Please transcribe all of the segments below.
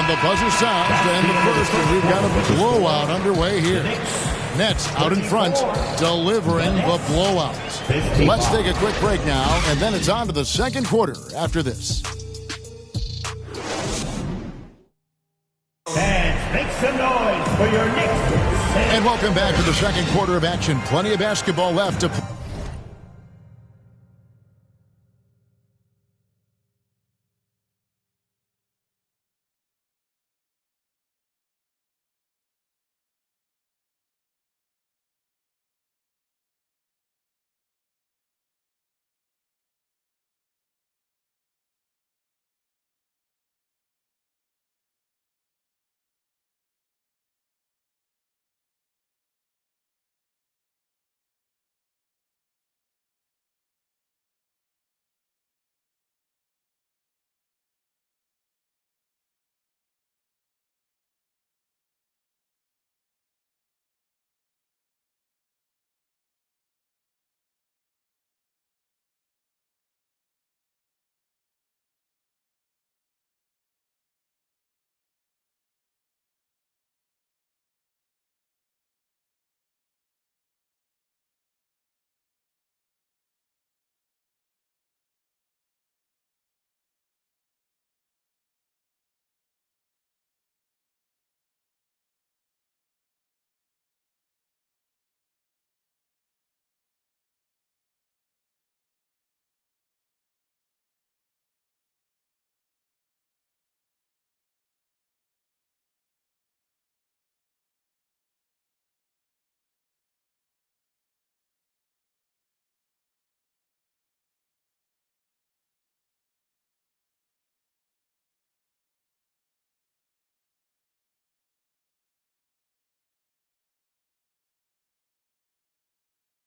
the buzzer sounds to end the first, and we've got a blowout underway here. Nets out in front, delivering the blowout. Let's take a quick break now, and then it's on to the second quarter after this. Fans, make some noise for your Knicks. And welcome back to the second quarter of action. Plenty of basketball left to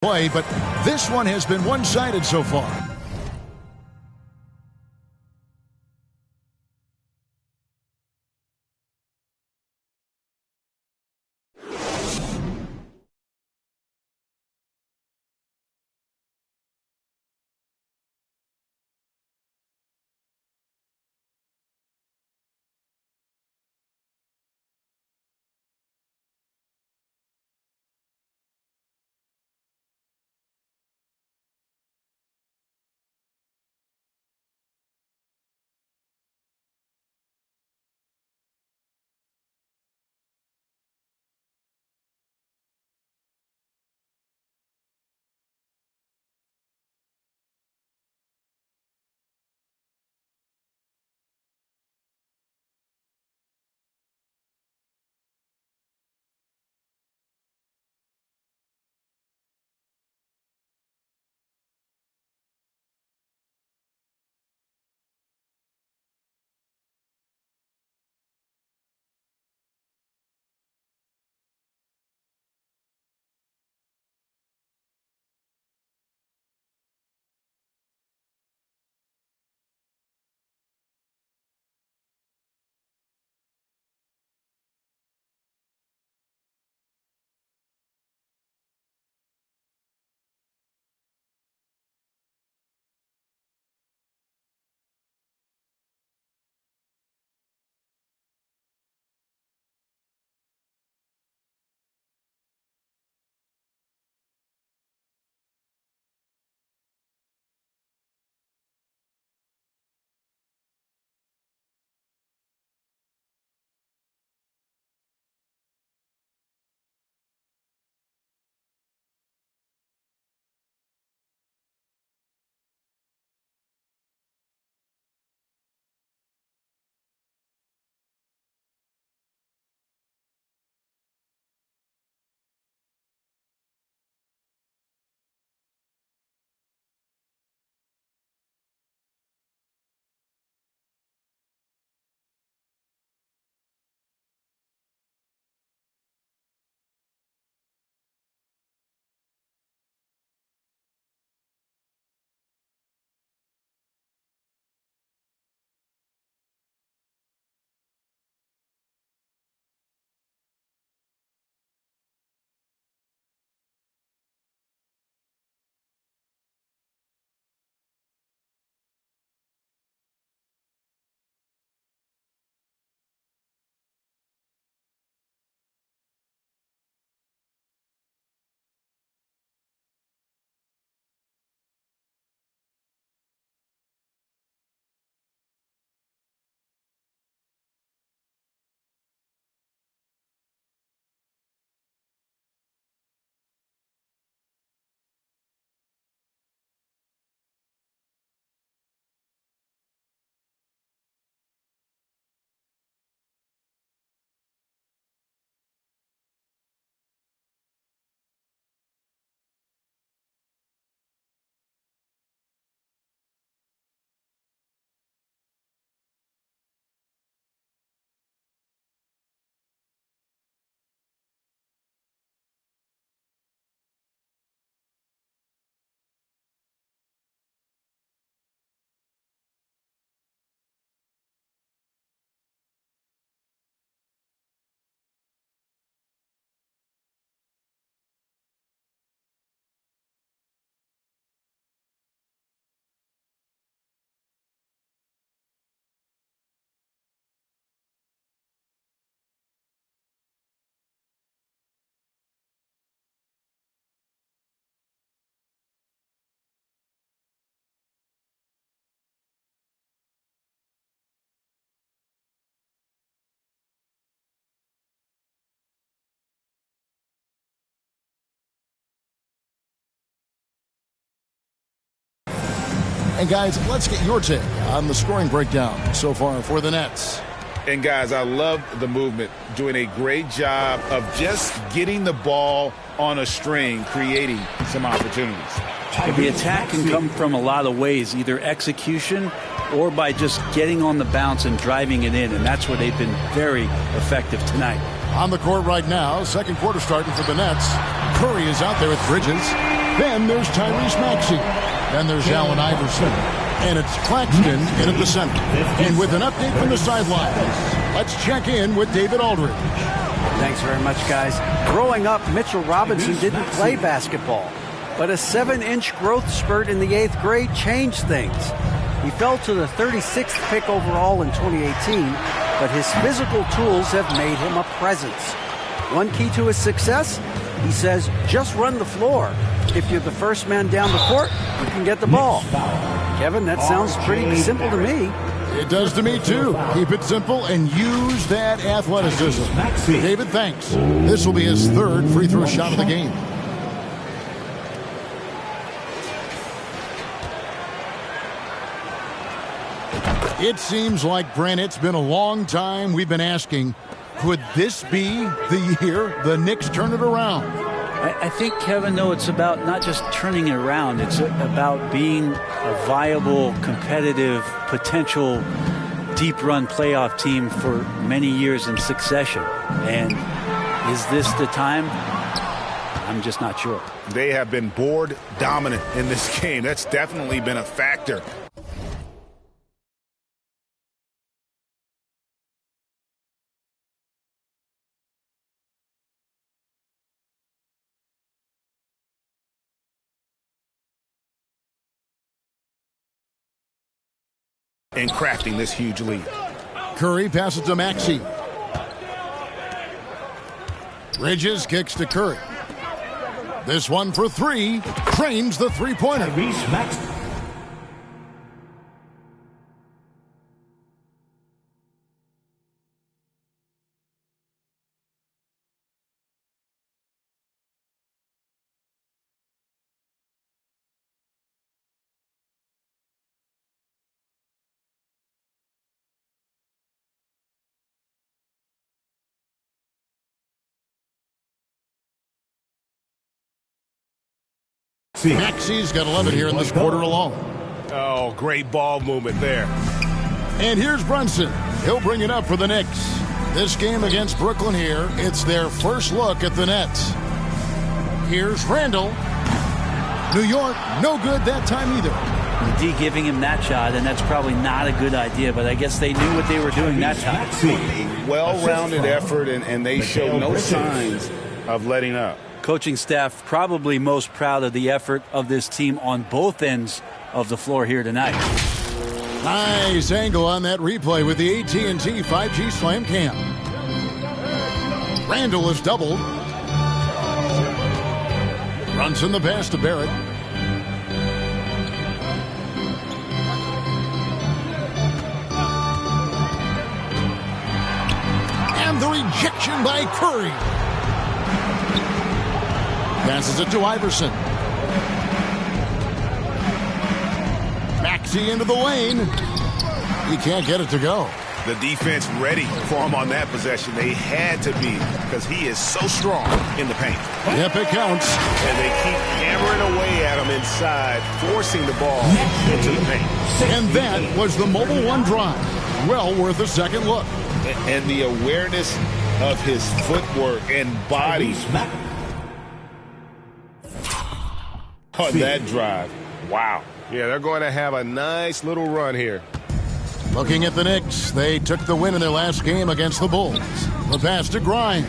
play. But this one has been one-sided so far. And guys, let's get your take on the scoring breakdown so far for the Nets. And guys, I love the movement, doing a great job of just getting the ball on a string, creating some opportunities. The attack can come from a lot of ways, either execution or by just getting on the bounce and driving it in, and that's where they've been very effective tonight. On the court right now, second quarter starting for the Nets. Curry is out there with Bridges. Then there's Tyrese Maxey. Then there's Allen Iverson. And it's Claxton in at the center. And with an update from the sidelines, let's check in with David Aldridge. Thanks very much, guys. Growing up, Mitchell Robinson didn't play basketball, but a 7-inch growth spurt in the 8th grade changed things. He fell to the 36th pick overall in 2018, but his physical tools have made him a presence. One key to his success, he says, just run the floor. If you're the first man down the court, you can get the ball. Kevin, that sounds pretty simple to me. It does to me, too. Keep it simple and use that athleticism. David, thanks. This will be his third free throw shot of the game. It seems like, Brent, it's been a long time we've been asking, could this be the year the Knicks turn it around? I think, Kevin, though, it's about not just turning it around. It's about being a viable, competitive, potential deep-run playoff team for many years in succession. And is this the time? I'm just not sure. They have been board dominant in this game. That's definitely been a factor. And crafting this huge lead. Curry passes to Maxey. Bridges kicks to Curry. This one for three. Trains the three-pointer. Maxey's got 11 here in this quarter alone. Oh, great ball movement there. And here's Brunson. He'll bring it up for the Knicks. This game against Brooklyn here, it's their first look at the Nets. Here's Randall. New York, no good that time either. D giving him that shot, and that's probably not a good idea, but I guess they knew what they were doing that time. A well-rounded effort, and they showed no signs of letting up. Coaching staff probably most proud of the effort of this team on both ends of the floor here tonight. Nice angle on that replay with the AT&T 5G Slam Cam. Randall is doubled. Brunson the pass to Barrett. And the rejection by Curry. Passes it to Iverson. Maxey into the lane. He can't get it to go. The defense ready for him on that possession. They had to be, because he is so strong in the paint. Yep, it counts. And they keep hammering away at him inside, forcing the ball into the paint. And that was the Mobile One drive. Well worth a second look. And the awareness of his footwork and body on that drive. Wow. Yeah, they're going to have a nice little run here. Looking at the Knicks, they took the win in their last game against the Bulls. The pass to Grimes.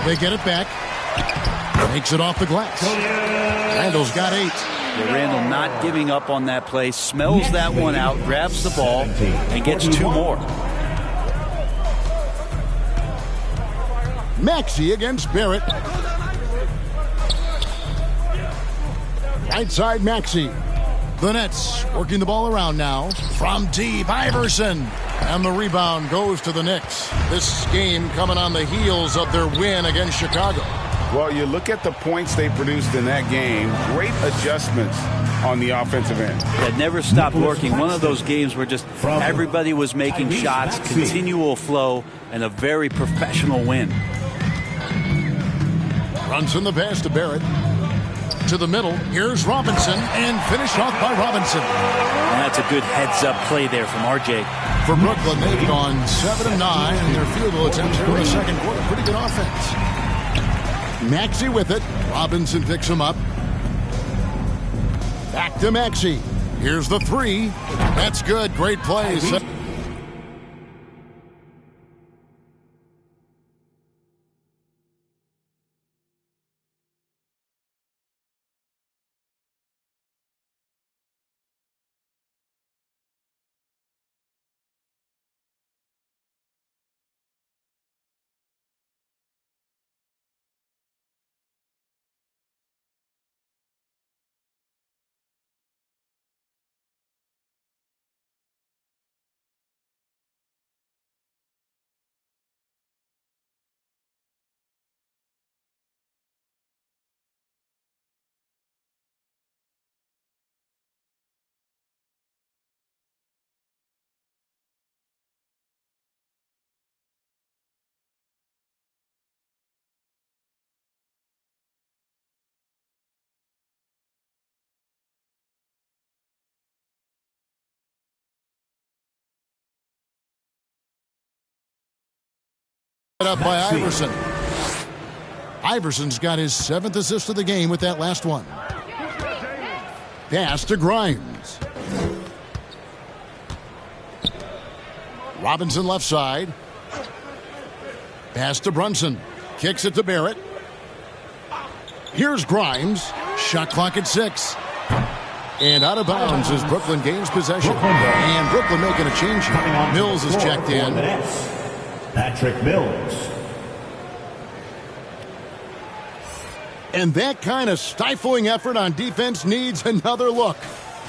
They get it back. Makes it off the glass. Randall's got 8. Yeah, Randall not giving up on that play. Smells that one out, grabs the ball, and gets 2 more. Maxey against Barrett. Right side Maxey. The Nets working the ball around now. From deep, Iverson. And the rebound goes to the Knicks. This game coming on the heels of their win against Chicago. Well, you look at the points they produced in that game. Great adjustments on the offensive end. That never stopped working. One of those games where just everybody was making shots, continual flow, and a very professional win. Runs in the pass to Barrett. To the middle. Here's Robinson, and finished off by Robinson. And that's a good heads-up play there from RJ. For Brooklyn, they've gone 7 of 9 in their field goal attempts here in the second quarter. Pretty good offense. Maxey with it. Robinson picks him up. Back to Maxey. Here's the three. That's good. Great plays. Up by Iverson. Iverson's got his 7th assist of the game with that last one. Pass to Grimes. Robinson left side. Pass to Brunson. Kicks it to Barrett. Here's Grimes. Shot clock at 6. And out of bounds as Brooklyn gains possession. And Brooklyn making a change here. Mills is checked in. Patrick Mills. And that kind of stifling effort on defense needs another look.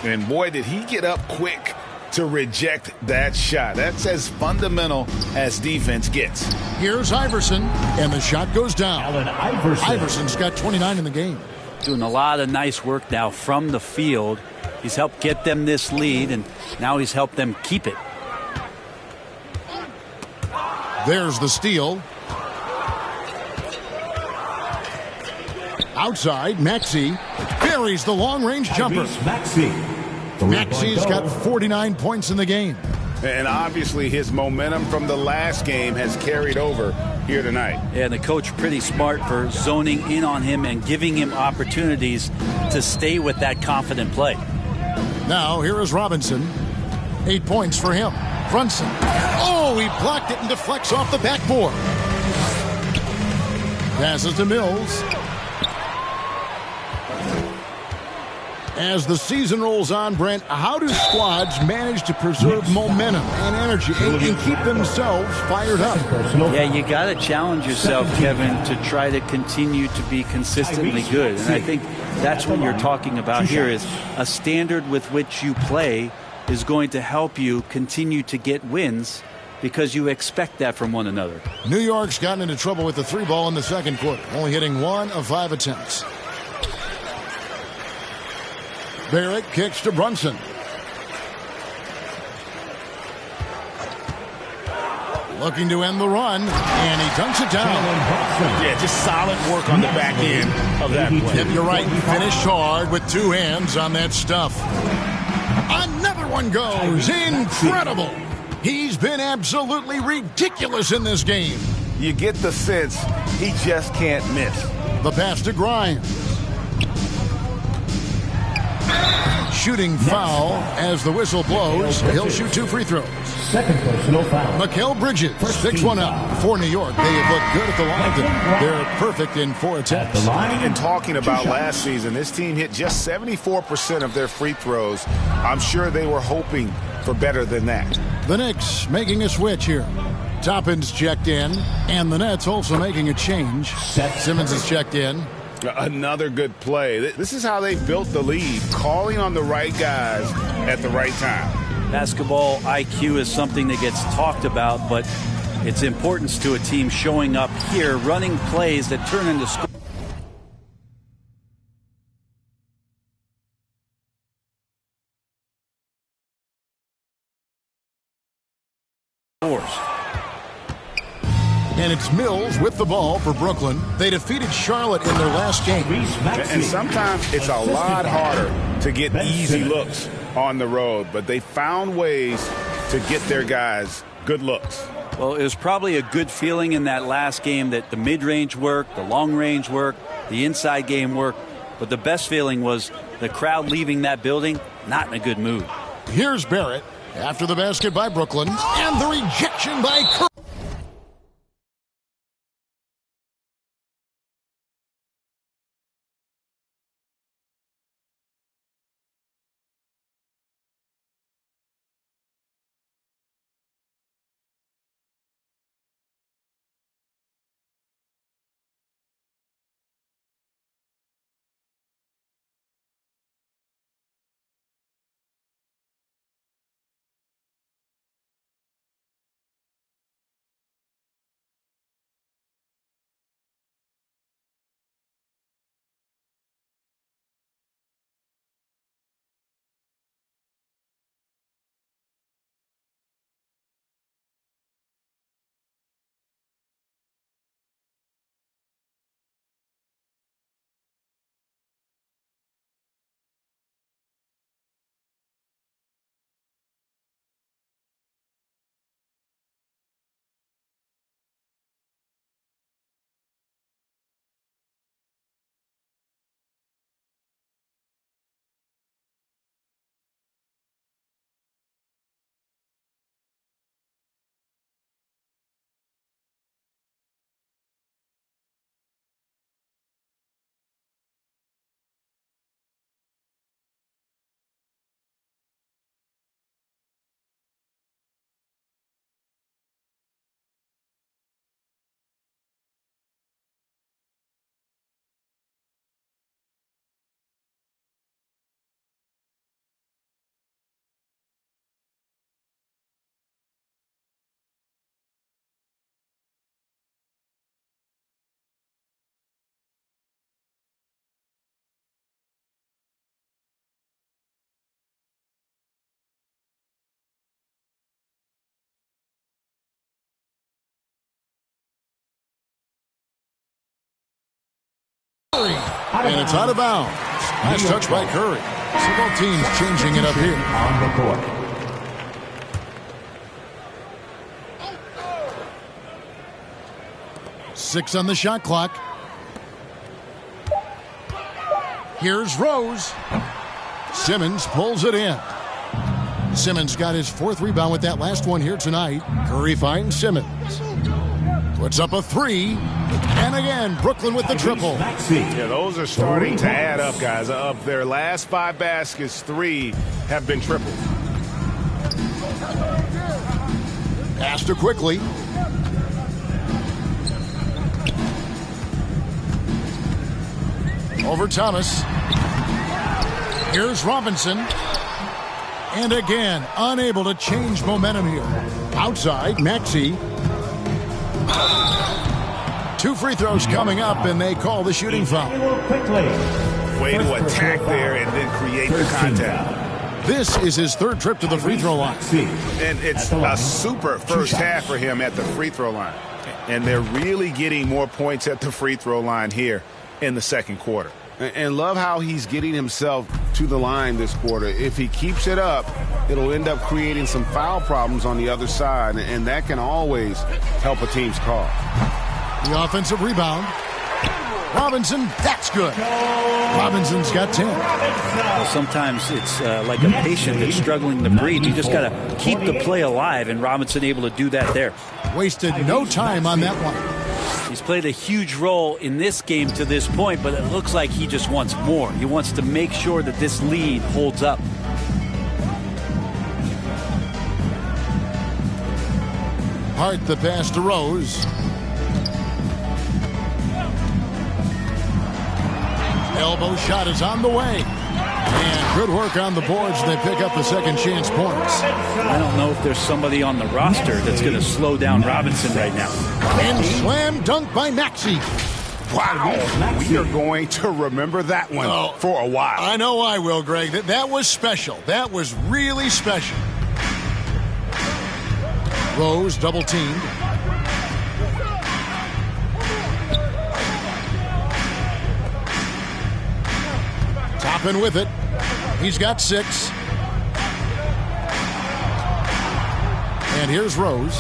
And boy, did he get up quick to reject that shot. That's as fundamental as defense gets. Here's Iverson, and the shot goes down. Allen Iverson. Iverson's got 29 in the game. Doing a lot of nice work now from the field. He's helped get them this lead, and now he's helped them keep it. There's the steal. Outside, Maxey buries the long-range jumper. Maxey's got 49 points in the game. And obviously his momentum from the last game has carried over here tonight. And the coach pretty smart for zoning in on him and giving him opportunities to stay with that confident play. Now, here is Robinson. 8 points for him. Brunson. Oh, he blocked it and deflects off the backboard. Passes to Mills. As the season rolls on, Brent, how do squads manage to preserve momentum and energy and keep themselves fired up? Yeah, you got to challenge yourself, Kevin, to try to continue to be consistently good. And I think that's what you're talking about here is a standard with which you play is going to help you continue to get wins because you expect that from one another. New York's gotten into trouble with the 3-ball in the second quarter, only hitting 1 of 5 attempts. Barrett kicks to Brunson. Looking to end the run, and he dunks it down. Yeah, just solid work on the back end of that play. Yep, you're right. Finished hard with 2 hands on that stuff. Another one goes. Incredible. He's been absolutely ridiculous in this game. You get the sense he just can't miss. The pass to Grimes. Shooting foul as the whistle blows. He'll shoot 2 free throws. Second personal foul. Mikal Bridges picks one up for New York. They have looked good at the line. They're perfect in 4 attempts. And talking about last season, this team hit just 74% of their free throws. I'm sure they were hoping for better than that. The Knicks making a switch here. Toppin's checked in, and the Nets also making a change. Simmons is checked in. Another good play. This is how they built the lead, calling on the right guys at the right time. Basketball IQ is something that gets talked about, but its importance to a team showing up here, running plays that turn into scores. scores. And it's Mills with the ball for Brooklyn. They defeated Charlotte in their last game. And sometimes it's a lot harder to get easy looks on the road, but they found ways to get their guys good looks. Well, it was probably a good feeling in that last game that the mid-range worked, the long-range worked, the inside game worked, but the best feeling was the crowd leaving that building not in a good mood. Here's Barrett after the basket by Brooklyn and the rejection by Curry. And it's out of bounds. Nice touch by Curry. So both teams changing it up here. On the court. Six on the shot clock. Here's Rose. Simmons pulls it in. Simmons got his fourth rebound with that last one here tonight. Curry finds Simmons. Puts up a three. And again, Brooklyn with the triple. Yeah, those are starting to add up, guys. Of their last 5 baskets, 3 have been tripled. Pass to Quickly. Over Thomas. Here's Robinson. And again, unable to change momentum here. Outside, Maxey. 2 free throws coming up, and they call the shooting foul. Way to attack there and then create the contact. This is his third trip to the free throw line. And it's a super first half for him at the free throw line. And they're really getting more points at the free throw line here in the second quarter. And love how he's getting himself to the line this quarter. If he keeps it up, it'll end up creating some foul problems on the other side, and that can always help a team's cause. The offensive rebound. Robinson, that's good. Robinson's got 10. Well, sometimes it's like a patient that's struggling to breathe. You just got to keep the play alive, and Robinson able to do that there. Wasted no time on that one. He's played a huge role in this game to this point, but it looks like he just wants more. He wants to make sure that this lead holds up. Hart the pass to Rose. Elbow shot is on the way. And good work on the boards. They pick up the second chance points. I don't know if there's somebody on the roster that's going to slow down Robinson right now. And slam dunk by Maxey. Wow. We are going to remember that one for a while. I know I will, Greg. That was special. That was really special. Rose double teamed. Toppin with it. He's got 6. And here's Rose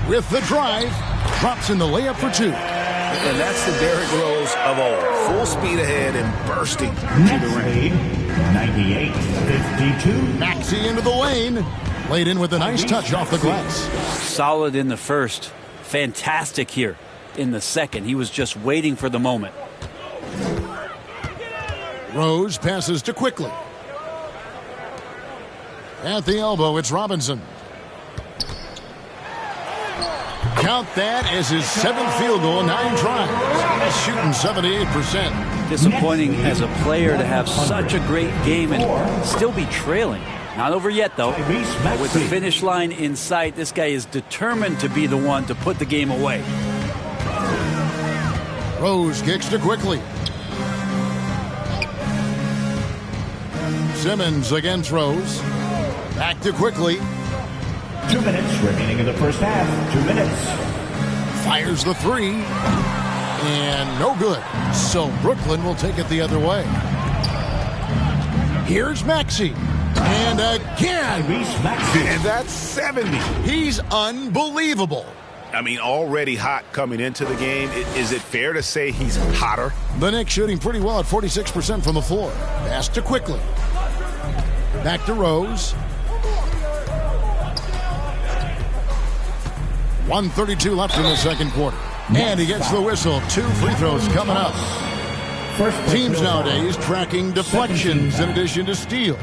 with the drive. Drops in the layup for 2. And that's the Derrick Rose of old. Full speed ahead and bursting to the ring. 98-52. Maxey into the lane. Laid in with a nice touch off the glass. Solid in the first. Fantastic here in the second. He was just waiting for the moment. Rose passes to Quickly. At the elbow, it's Robinson. Count that as his 7th field goal in 9 tries. Shooting 78%. Disappointing as a player to have such a great game and still be trailing. Not over yet, though. But with the finish line in sight, this guy is determined to be the one to put the game away. Rose kicks to Quickly. Simmons against Rose. Back to Quickly. 2 minutes remaining in the first half. 2 minutes. Fires the 3. And no good. So Brooklyn will take it the other way. Here's Maxey. And again. And that's 70. He's unbelievable. I mean, already hot coming into the game. Is it fair to say he's hotter? The Knicks shooting pretty well at 46% from the floor. Pass to Quickly. Back to Rose. 1:32 left in the second quarter. And he gets the whistle. 2 free throws coming up. Teams nowadays tracking deflections in addition to steals.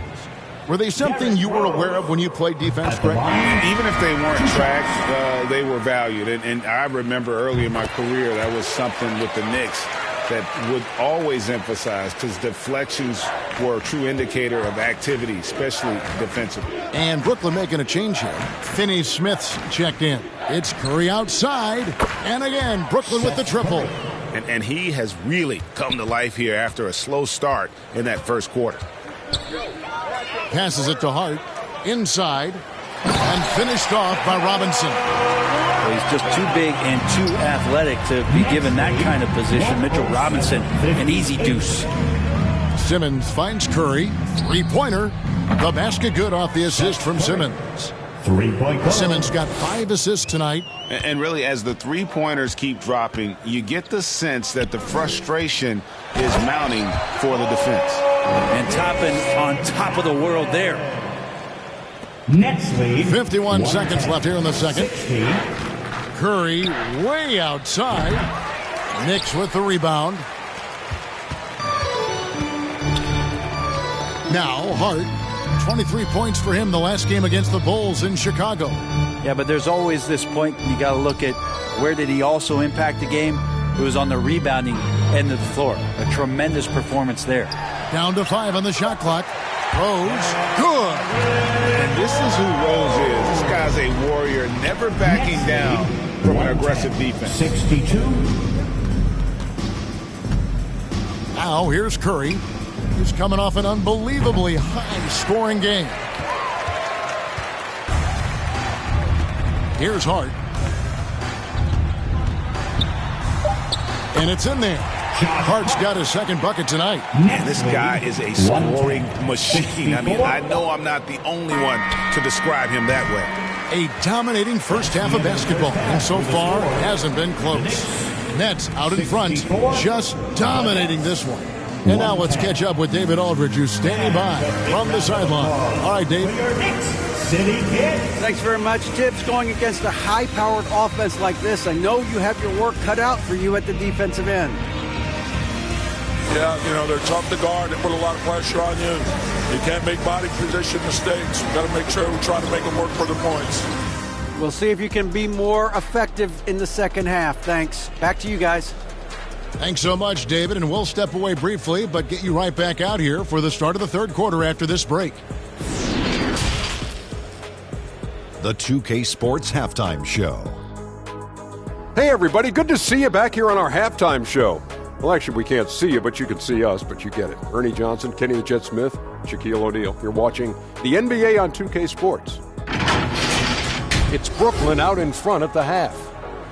Were they something you were aware of when you played defense, Greg? Even if they weren't tracked, they were valued. And I remember early in my career, that was something with the Knicks that would always emphasize, because deflections were a true indicator of activity, especially defensively. And Brooklyn making a change here. Finney-Smith's checked in. It's Curry outside. And again, Brooklyn with the triple. And he has really come to life here after a slow start in that first quarter. Passes it to Hart. Inside. And finished off by Robinson. Well, he's just too big and too athletic to be given that kind of position. Mitchell Robinson, an easy deuce. Simmons finds Curry. 3-pointer. The basket good off the assist from Simmons. 3-point goal. Simmons got 5 assists tonight. And really, as the three-pointers keep dropping, you get the sense that the frustration is mounting for the defense. And Toppin on top of the world there. Nets lead. 51 seconds left here in the second. 60. Curry way outside. Knicks with the rebound. Now Hart. 23 points for him the last game against the Bulls in Chicago. Yeah, but there's always this point you got to look at where did he also impact the game? It was on the rebounding end of the floor. A tremendous performance there. Down to 5 on the shot clock. Rose, good. And this is who Rose is. This guy's a warrior, never backing down from an aggressive defense. 62. Now here's Curry. He's coming off an unbelievably high-scoring game. Here's Hart. And it's in there. Hart's got his second bucket tonight. And this guy is a scoring machine. I mean, I know I'm not the only one to describe him that way. A dominating first half of basketball, and so far hasn't been close. Nets out in front, just dominating this one. And now let's catch up with David Aldridge, who's standing by from the sideline. All right, Dave. Thanks very much, Tibbs. Going against a high-powered offense like this, I know you have your work cut out for you at the defensive end. Yeah, you know, they're tough to guard. They put a lot of pressure on you. You can't make body position mistakes. We've got to make sure we try to make them work for the points. We'll see if you can be more effective in the second half. Thanks. Back to you guys. Thanks so much, David, and we'll step away briefly, but get you right back out here for the start of the third quarter after this break. The 2K Sports Halftime Show. Hey, everybody. Good to see you back here on our halftime show. Well, actually, we can't see you, but you can see us, but you get it. Ernie Johnson, Kenny the Jet Smith, Shaquille O'Neal. You're watching the NBA on 2K Sports. It's Brooklyn out in front at the half.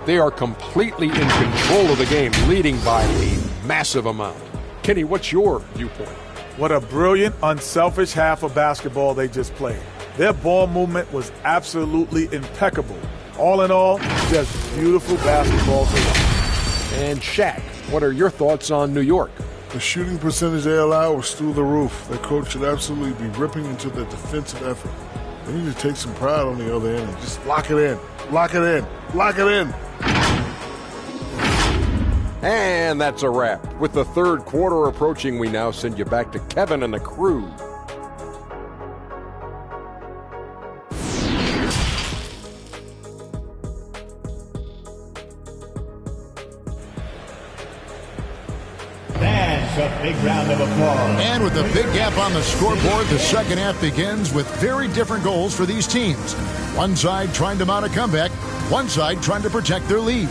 They are completely in control of the game, leading by a massive amount. Kenny, what's your viewpoint? What a brilliant, unselfish half of basketball they just played. Their ball movement was absolutely impeccable. All in all, just beautiful basketball to watch. And Shaq, what are your thoughts on New York? The shooting percentage they allow was through the roof. Their coach should absolutely be ripping into their defensive effort. They need to take some pride on the other end and just lock it in. Lock it in. Lock it in. And that's a wrap. With the third quarter approaching, we now send you back to Kevin and the crew. That's a big round of applause. And with a big gap on the scoreboard, the second half begins with very different goals for these teams. One side trying to mount a comeback, one side trying to protect their lead.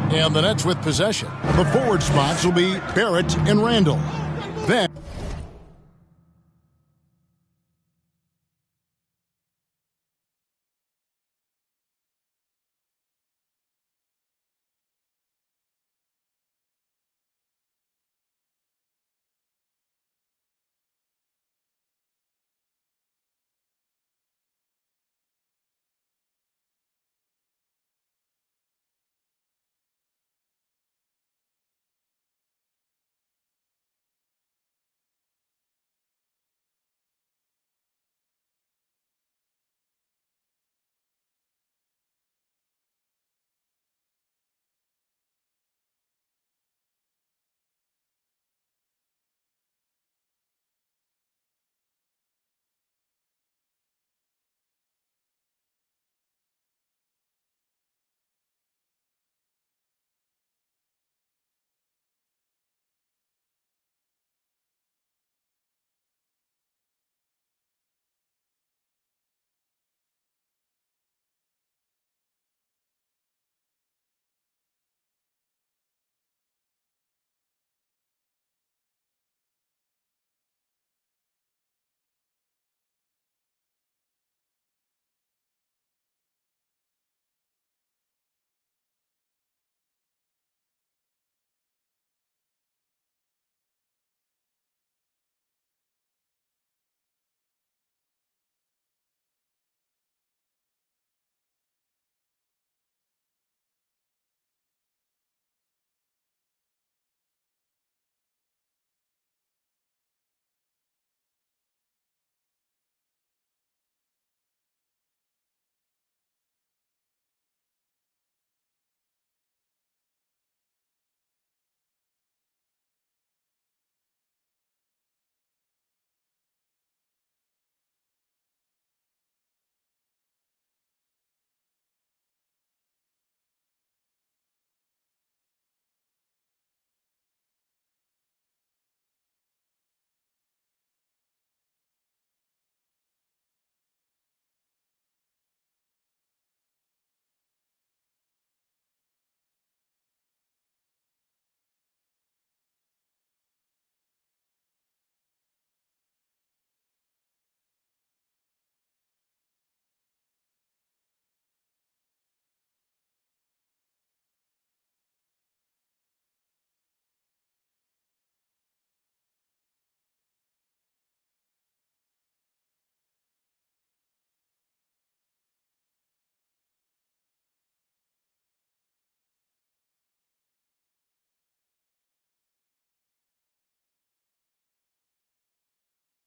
And the Nets with possession. The forward spots will be Barrett and Randall. Then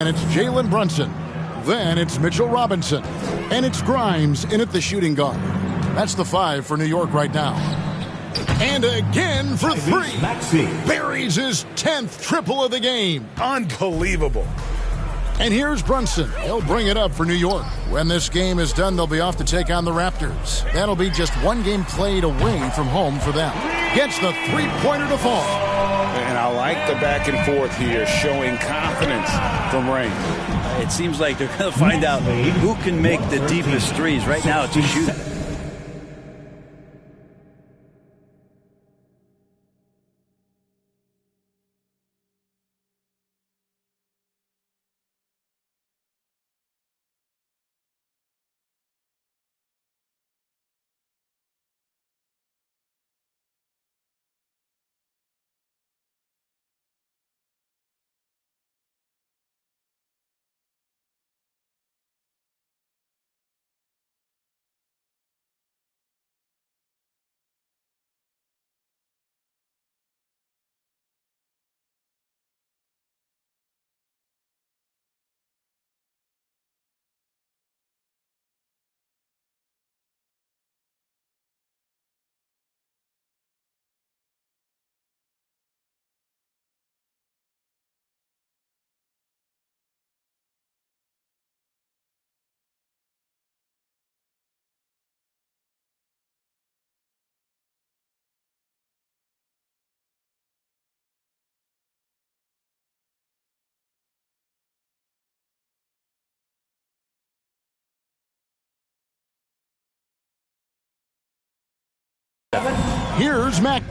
and it's Jalen Brunson. Then it's Mitchell Robinson. And it's Grimes in at the shooting guard. That's the 5 for New York right now. And again for 3. Buries his 10th triple of the game. Unbelievable. And here's Brunson. He'll bring it up for New York. When this game is done, they'll be off to take on the Raptors. That'll be just one game played away from home for them. Gets the three-pointer to fall. And I like the back and forth here, showing confidence from Rain. It seems like they're going to find out who can make the deepest threes. Right now, it's a shooter. Here's Mac.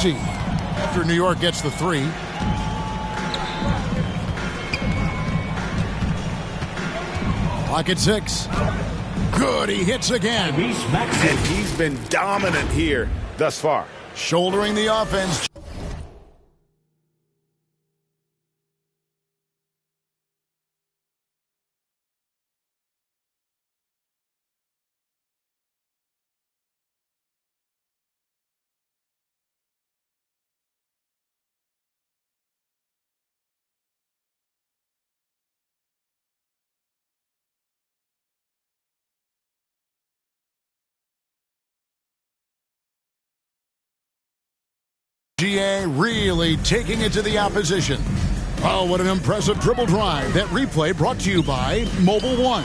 Maxey after New York gets the 3. Clock at 6. Good, he hits again. And he's been dominant here thus far. Shouldering the offense. GA really taking it to the opposition. Oh, what an impressive dribble drive. That replay brought to you by Mobile One.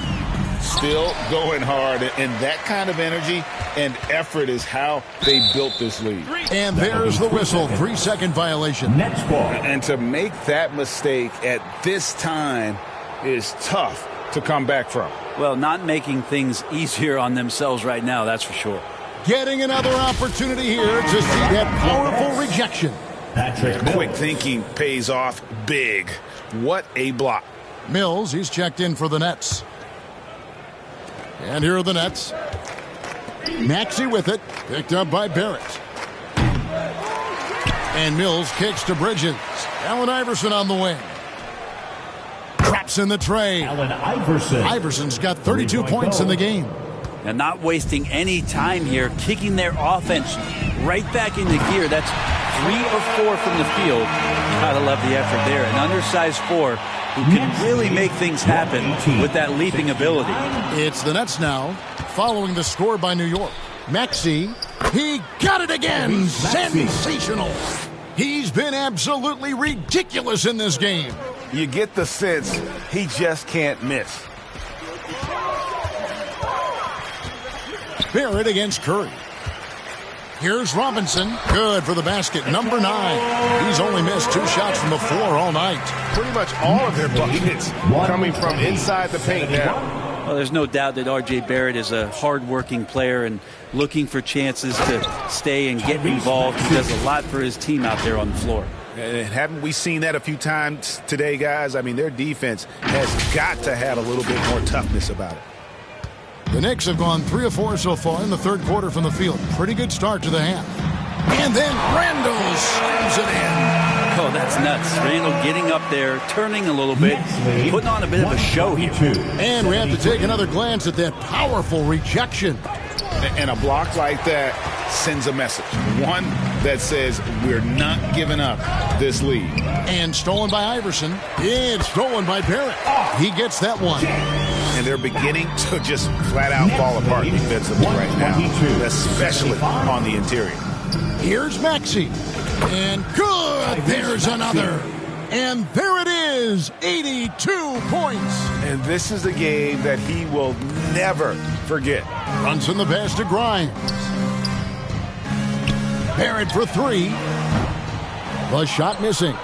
Still going hard, and that kind of energy and effort is how they built this league. And there's the whistle. 3-second violation. Next ball. And to make that mistake at this time is tough to come back from. Well, not making things easier on themselves right now, that's for sure. Getting another opportunity here to see that powerful rejection. Patrick Mills. Quick thinking pays off big. What a block. Mills, he's checked in for the Nets. And here are the Nets. Maxey with it, picked up by Barrett. And Mills kicks to Bridges. Allen Iverson on the wing. Traps in the tray. Allen Iverson. Iverson's got 32 points in the game. And not wasting any time here, kicking their offense right back into gear. That's 3 of 4 from the field. Gotta love the effort there. An undersized 4 who can really make things happen with that leaping ability. It's the Nets now, following the score by New York. Maxey, he got it again. Sensational. He's been absolutely ridiculous in this game. You get the sense he just can't miss. Barrett against Curry. Here's Robinson. Good for the basket. Number 9. He's only missed 2 shots from the floor all night. Pretty much all of their buckets coming from inside the paint now. Well, there's no doubt that R.J. Barrett is a hard-working player and looking for chances to stay and get involved. He does a lot for his team out there on the floor. And haven't we seen that a few times today, guys? I mean, their defense has got to have a little bit more toughness about it. The Knicks have gone 3 of 4 so far in the third quarter from the field. Pretty good start to the half. And then Randall slams it in. Oh, that's nuts. Randall getting up there, turning a little bit, putting on a bit of a show here. And we have to take another glance at that powerful rejection. And a block like that sends a message. One that says we're not giving up this lead. And stolen by Iverson. And stolen by Barrett. He gets that one. And they're beginning to just flat out fall apart defensively right now, especially on the interior. Here's Maxey. And good. There's another. And there it is. 82 points. And this is a game that he will never forget. Runs in the pass to Grimes. Barrett for 3. The shot missing.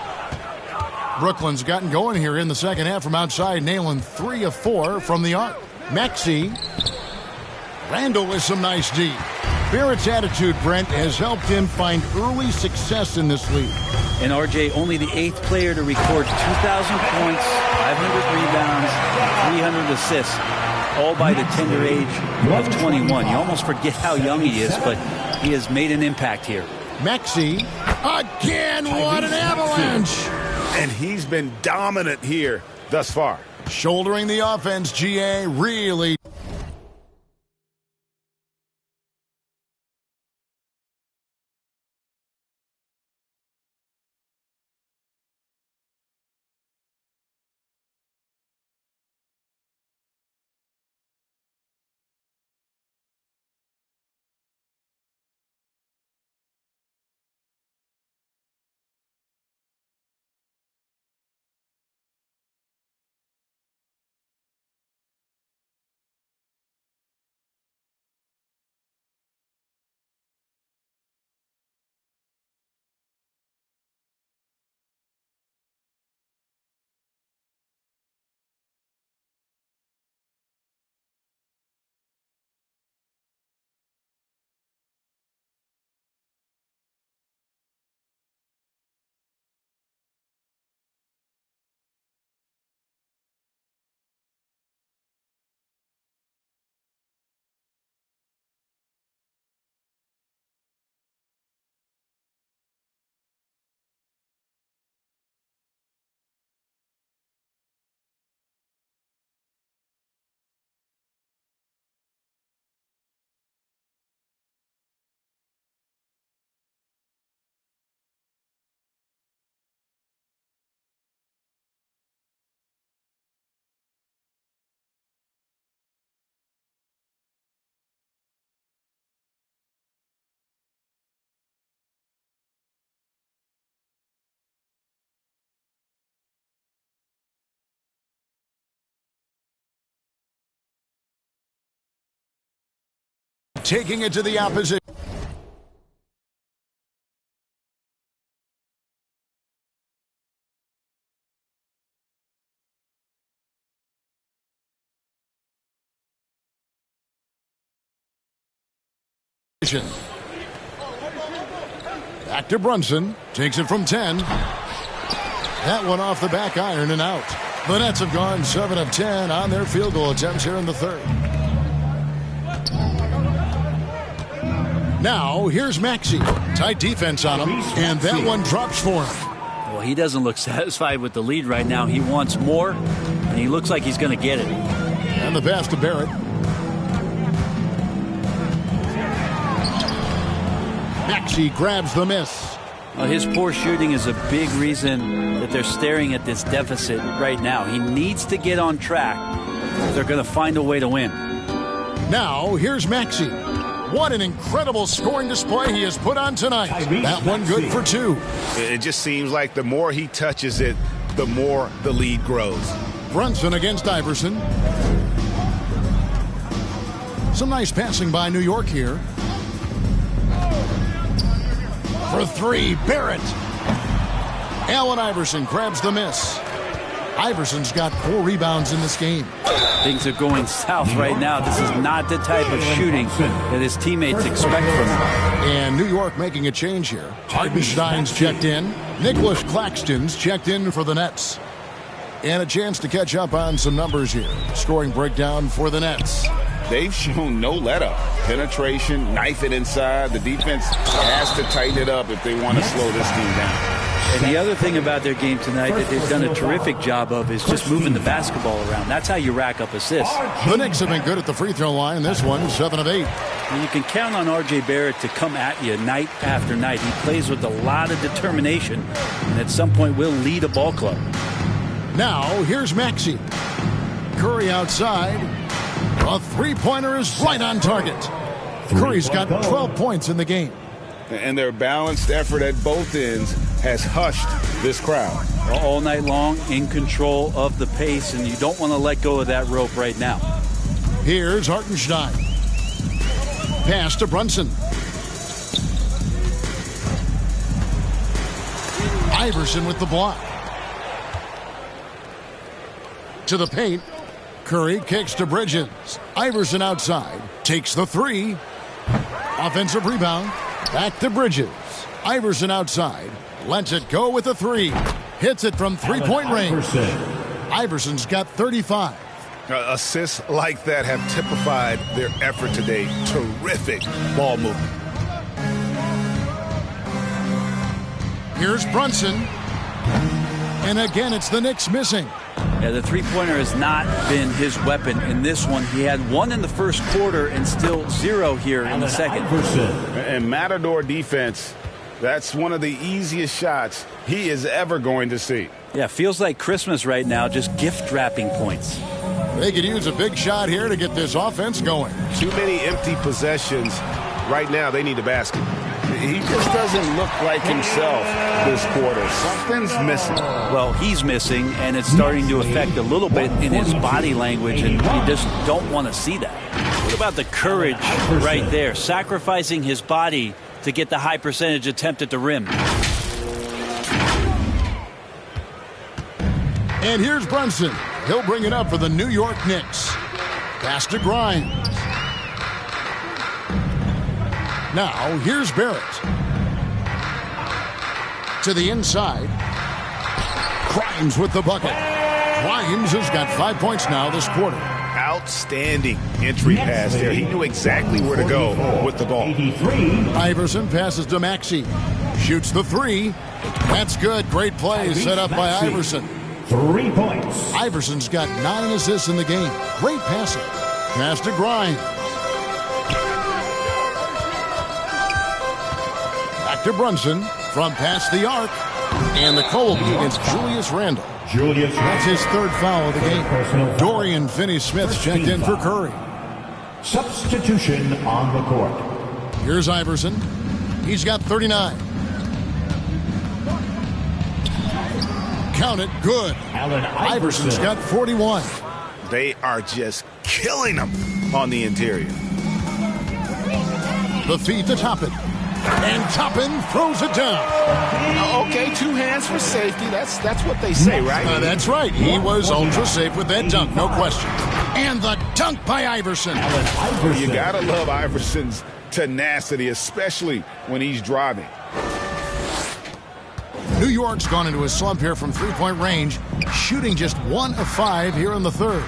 Brooklyn's gotten going here in the second half from outside, nailing 3 of 4 from the arc. Maxey. Randall with some nice D. Barrett's attitude, Brent, has helped him find early success in this league. And R.J. only the 8th player to record 2,000 points, 500 rebounds, 300 assists, all by the tender age of 21. You almost forget how young he is, but he has made an impact here. Maxey. Again, what an avalanche. And he's been dominant here thus far. Shouldering the offense, GA really taking it to the opposition. Back to Brunson. Takes it from 10. That one off the back iron and out. The Nets have gone 7 of 10 on their field goal attempts here in the third. Now, here's Maxey. Tight defense on him, and that one drops for him. Well, he doesn't look satisfied with the lead right now. He wants more, and he looks like he's going to get it. And the pass to Barrett. Maxey grabs the miss. Well, his poor shooting is a big reason that they're staring at this deficit right now. He needs to get on track if they're going to find a way to win. Now, here's Maxey. What an incredible scoring display he has put on tonight. That one good for 2. It just seems like the more he touches it, the more the lead grows. Brunson against Iverson. Some nice passing by New York here. For 3, Barrett. Allen Iverson grabs the miss. Iverson's got 4 rebounds in this game. Things are going south right now. This is not the type of shooting that his teammates expect from him. And New York making a change here. Hartenstein's checked in. Nicholas Claxton's checked in for the Nets. And a chance to catch up on some numbers here. Scoring breakdown for the Nets. They've shown no let-up. Penetration, knife it inside. The defense has to tighten it up if they want to slow this team down. And the other thing about their game tonight that they've done a terrific job of is just moving the basketball around. That's how you rack up assists. The Knicks have been good at the free throw line. This one, 7 of 8. And you can count on R.J. Barrett to come at you night after night. He plays with a lot of determination and at some point will lead a ball club. Now, here's Maxey. Curry outside. A three-pointer is right on target. Curry's got 12 points in the game. And their balanced effort at both ends has hushed this crowd. All night long, in control of the pace, and you don't want to let go of that rope right now. Here's Hartenstein. Pass to Brunson. Iverson with the block. To the paint. Curry kicks to Bridges. Iverson outside. Takes the 3. Offensive rebound. Back to Bridges. Iverson outside. Lets it go with a 3. Hits it from three-point range. Iverson's got 35. Assists like that have typified their effort today. Terrific ball movement. Here's Brunson. And again, it's the Knicks missing. Yeah, the three-pointer has not been his weapon in this one. He had 1 in the first quarter and still 0 here in the second. And Matador defense, that's one of the easiest shots he is ever going to see. Yeah, feels like Christmas right now, just gift wrapping points. They could use a big shot here to get this offense going. Too many empty possessions. Right now, they need a basket. He just doesn't look like himself this quarter. Something's missing. Well, he's missing, and it's starting to affect a little bit in his body language, and you just don't want to see that. What about the courage right there? Sacrificing his body to get the high percentage attempt at the rim. And here's Brunson. He'll bring it up for the New York Knicks. Pass to Grimes. Now, here's Barrett. To the inside. Grimes with the bucket. Grimes has got 5 points now this quarter. Outstanding entry pass there. He knew exactly where to go with the ball. Iverson passes to Maxey. Shoots the 3. That's good. Great play set up by Iverson. 3 points. Iverson's got 9 assists in the game. Great passing. Pass to Grimes. Back to Brunson from past the arc. And the call will be against Julius Randle. That's his 3rd foul of the game. Dorian Finney-Smith checked in for Curry. Substitution on the court. Here's Iverson. He's got 39. Count it, good. Iverson's got 41. They are just killing them on the interior. The feed to Toppin. And Toppin throws it down. Okay, 2 hands for safety. That's what they say, right? That's right. He was ultra safe with that dunk, no question. And the dunk by Iverson. You gotta love Iverson's tenacity, especially when he's driving. New York's gone into a slump here from three-point range, shooting just 1 of 5 here in the third.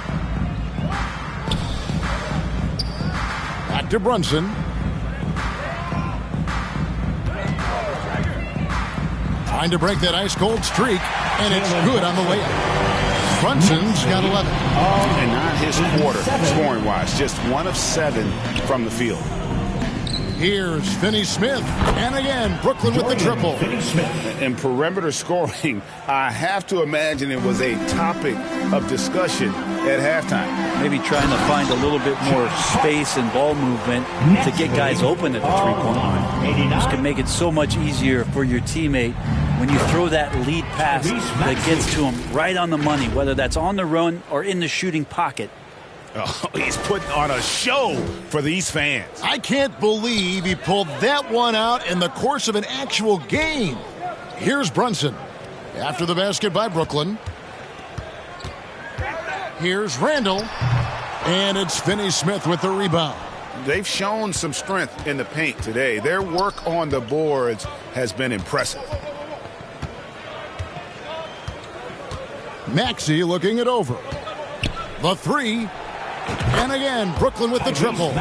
Back to Brunson. Trying to break that ice-cold streak, and it's good on the layup. Brunson's got 11. And not his quarter, scoring-wise. Just 1 of 7 from the field. Here's Finney Smith, and again, Brooklyn with the triple. In perimeter scoring, I have to imagine it was a topic of discussion at halftime. Maybe trying to find a little bit more space and ball movement to get guys open at the three-point line. This can make it so much easier for your teammate when you throw that lead pass that gets to him right on the money, whether that's on the run or in the shooting pocket. Oh, he's putting on a show for these fans. I can't believe he pulled that one out in the course of an actual game. Here's Brunson. After the basket by Brooklyn. Here's Randall. And it's Finney Smith with the rebound. They've shown some strength in the paint today. Their work on the boards has been impressive. Maxey looking it over. The three. And again, Brooklyn with the triple.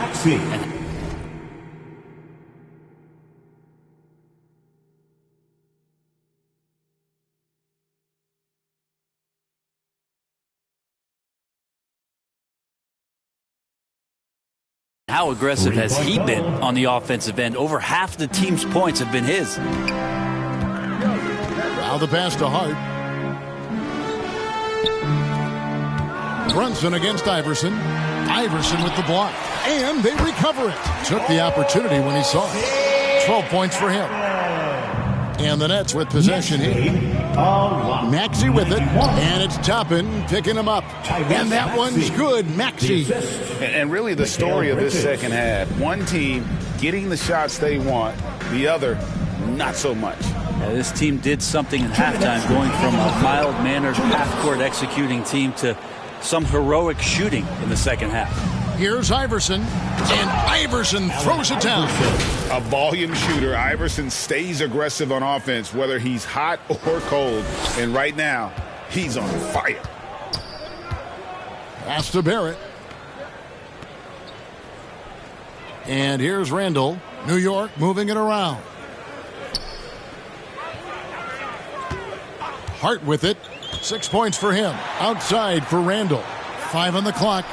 How aggressive has he been on the offensive end? Over half the team's points have been his. Now the pass to Hart. Brunson against Iverson. Iverson with the block. And they recover it. Took the opportunity when he saw it. 12 points for him. And the Nets with possession here. Maxey with it. And it's Toppin picking him up. And that one's good. Maxey. And really the story of this second half. One team getting the shots they want. The other, not so much. Yeah, this team did something in halftime, going from a mild-mannered half-court executing team to some heroic shooting in the second half. Here's Iverson, and Iverson throws it down. A volume shooter. Iverson stays aggressive on offense, whether he's hot or cold. And right now, he's on fire. Pass to Barrett. And here's Randall. New York moving it around. Hart with it. 6 points for him. Outside for Randall. 5 on the clock.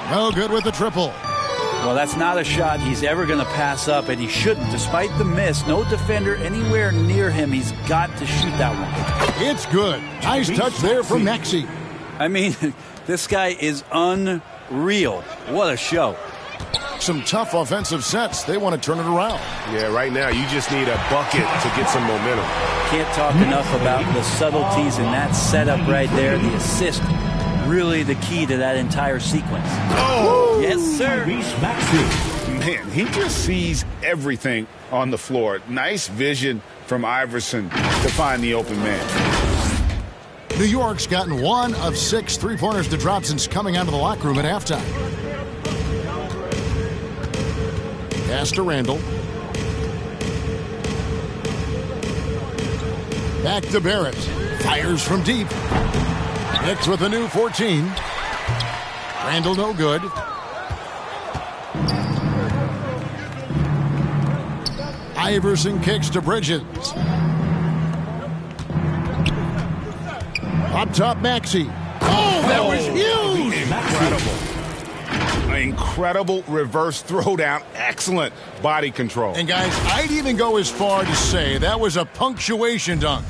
No good with the triple. Well, that's not a shot he's ever going to pass up, and he shouldn't. Despite the miss, no defender anywhere near him. He's got to shoot that one. It's good. Nice touch there from Maxey. I mean, this guy is unreal. What a show. Some tough offensive sets. They want to turn it around. Yeah, right now you just need a bucket to get some momentum. Can't talk enough about the subtleties in that setup right there. The assist, really the key to that entire sequence. Oh! Yes, sir. Man, he just sees everything on the floor. Nice vision from Iverson to find the open man. New York's gotten 1 of 6 three-pointers to drop since coming out of the locker room at halftime. Pass to Randall. Back to Barrett. Fires from deep. Knicks with a new 14. Randall no good. Iverson kicks to Bridges. Up top, Maxey. Oh, that was huge! Incredible. Incredible reverse throwdown. Excellent body control. And guys, I'd even go as far to say that was a punctuation dunk.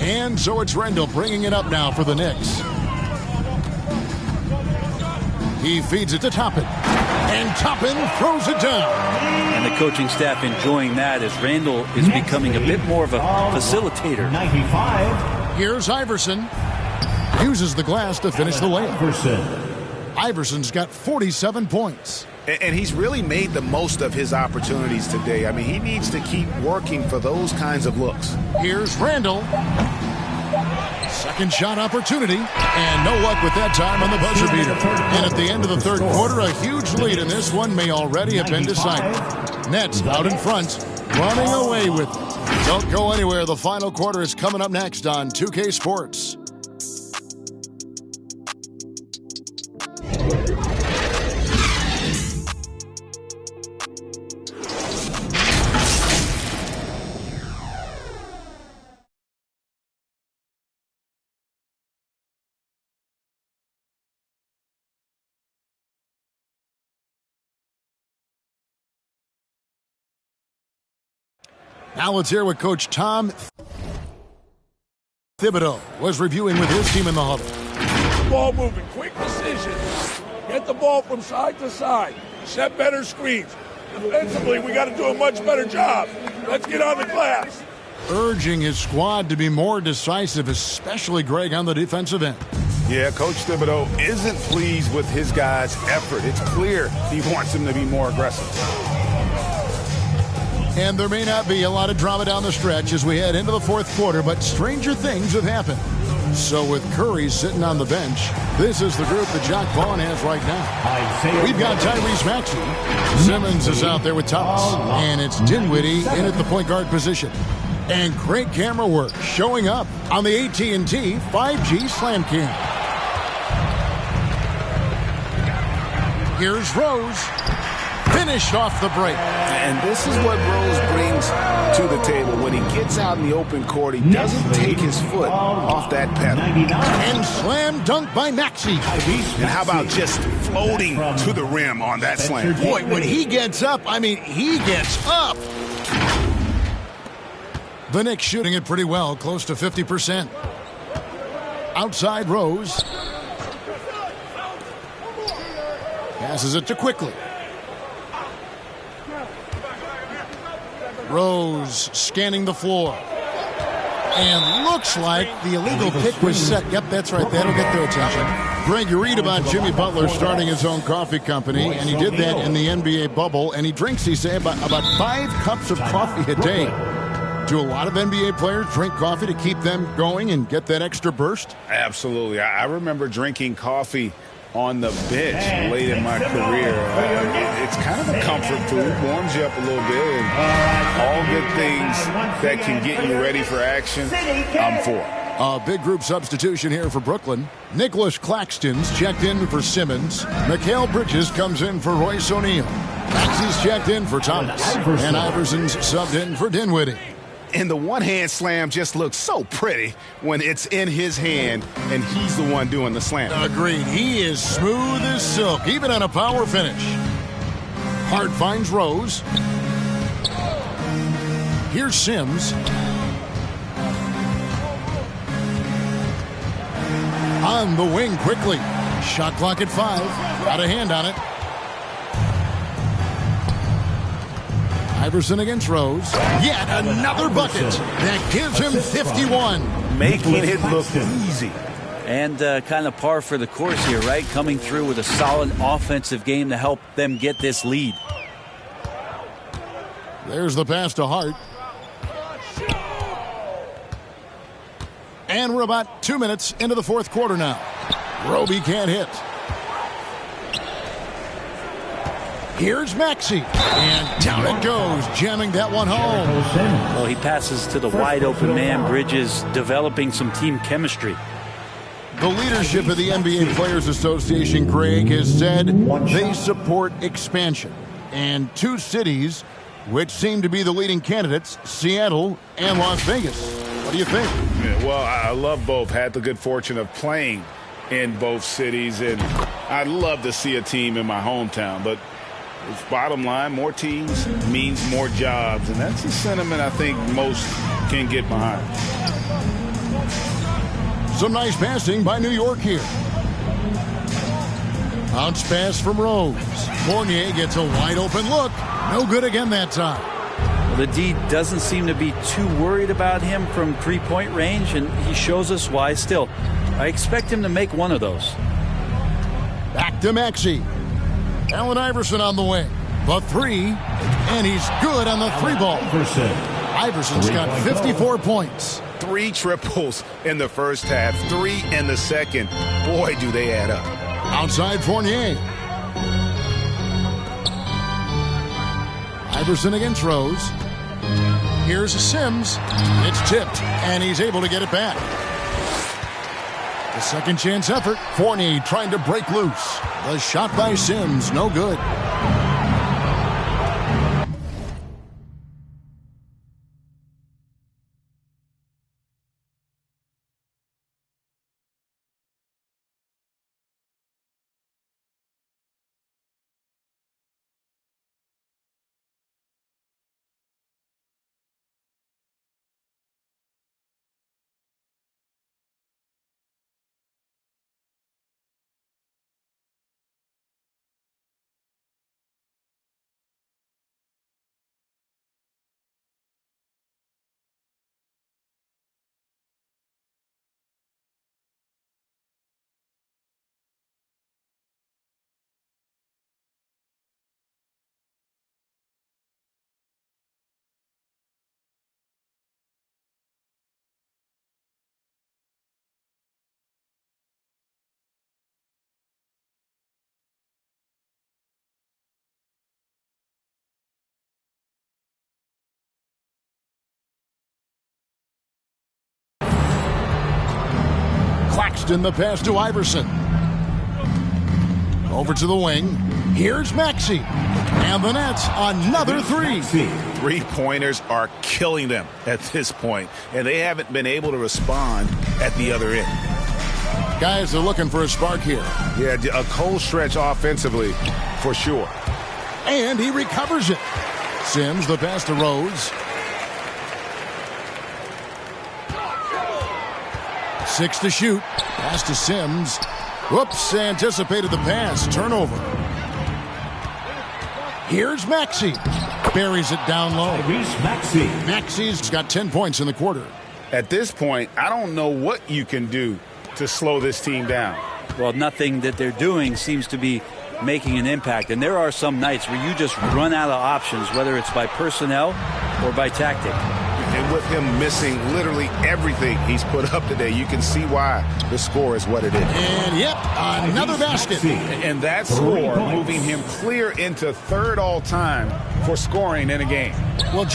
And so it's Randall bringing it up now for the Knicks. He feeds it to Toppin. And Toppin throws it down. And the coaching staff enjoying that as Randall is becoming a bit more of a facilitator. 95. Here's Iverson. Uses the glass to finish the layup. Iverson's got 47 points. And he's really made the most of his opportunities today. I mean, he needs to keep working for those kinds of looks. Here's Randall. Second shot opportunity, and no luck with that time on the buzzer beater. And at the end of the third quarter, a huge lead in this one may already have been decided. Nets out in front, running away with it. Don't go anywhere. The final quarter is coming up next on 2K Sports. Now let's hear what Coach Tom Thibodeau was reviewing with his team in the huddle. Ball moving, quick decisions. Get the ball from side to side. Set better screens. Defensively, we got to do a much better job. Let's get on the glass. Urging his squad to be more decisive, especially Greg on the defensive end. Yeah, Coach Thibodeau isn't pleased with his guys' effort. It's clear he wants them to be more aggressive. And there may not be a lot of drama down the stretch as we head into the fourth quarter, but stranger things have happened. So with Curry sitting on the bench, this is the group that Jacque Vaughn has right now. We've got Tyrese Maxey. Simmons is out there with Thomas. And it's Dinwiddie in at the point guard position. And great camera work showing up on the AT&T 5G Slam Cam. Here's Rose. Finished off the break. And this is what Rose brings to the table. When he gets out in the open court, he doesn't take his foot off that pedal. And slam dunk by Maxey. And how about just floating to the rim on that slam? Boy, when he gets up, I mean, he gets up. The Knicks shooting it pretty well, close to 50%. Outside Rose. Passes it to Quickly. Rose scanning the floor. And looks like the illegal pick was set. Yep, that's right. That'll get their attention. Greg, you read about Jimmy Butler starting his own coffee company, and he did that in the NBA bubble, and he drinks, he said, about 5 cups of coffee a day. Do a lot of NBA players drink coffee to keep them going and get that extra burst? Absolutely. I remember drinking coffee on the bench late in my career. It's kind of a comfort food, warms you up a little bit, and all good things that can get you ready for action, I'm for. A big group substitution here for Brooklyn. Nicholas Claxton's checked in for Simmons. Mikal Bridges comes in for Royce O'Neal. Maxey's checked in for Thomas. And Iverson's subbed in for Dinwiddie. And the one-hand slam just looks so pretty when it's in his hand and he's the one doing the slam. Agreed. He is smooth as silk, even on a power finish. Hart finds Rose. Here's Sims. On the wing quickly. Shot clock at 5. Got a hand on it. Iverson against Rose. Yet another bucket. That gives him 51. Making it look easy. And kind of par for the course here, right? Coming through with a solid offensive game to help them get this lead. There's the pass to Hart. And we're about 2 minutes into the fourth quarter now. Roby can't hit. Here's Maxey. And down it goes, jamming that one home. Well, he passes to the wide open man. Bridges developing some team chemistry. The leadership of the NBA Players Association, Greg, has said they support expansion. And 2 cities which seem to be the leading candidates, Seattle and Las Vegas. What do you think? Yeah, well, I love both. Had the good fortune of playing in both cities, and I'd love to see a team in my hometown, but it's bottom line, more teams means more jobs, and that's a sentiment I think most can get behind. Some nice passing by New York here. Bounce pass from Rose. Fournier gets a wide open look. No good again that time. Well, the D doesn't seem to be too worried about him from three-point range, and he shows us why still. I expect him to make one of those. Back to Maxey. Allen Iverson on the wing. The three, and he's good on the three ball. Iverson's got 54 points. 3 triples in the first half, 3 in the second. Boy, do they add up. Outside Fournier. Iverson against Rose. Here's Sims. It's tipped, and he's able to get it back. The second chance effort. Fournier trying to break loose. The shot by Sims, no good. Claxton the pass to Iverson. Over to the wing. Here's Maxey. And the Nets, another three. 3-pointers are killing them at this point, and they haven't been able to respond at the other end. Guys are looking for a spark here. Yeah, a cold stretch offensively, for sure. And he recovers it. Sims, the pass to Rose. 6 to shoot. Pass to Sims. Whoops, anticipated the pass. Turnover. Here's Maxey. Buries it down low. Maxey's got 10 points in the quarter. At this point, I don't know what you can do to slow this team down. Well, nothing that they're doing seems to be making an impact. And there are some nights where you just run out of options, whether it's by personnel or by tactic. And with him missing literally everything he's put up today, you can see why the score is what it is. And, yep, another basket. And that score moving him clear into third all-time for scoring in a game. Well,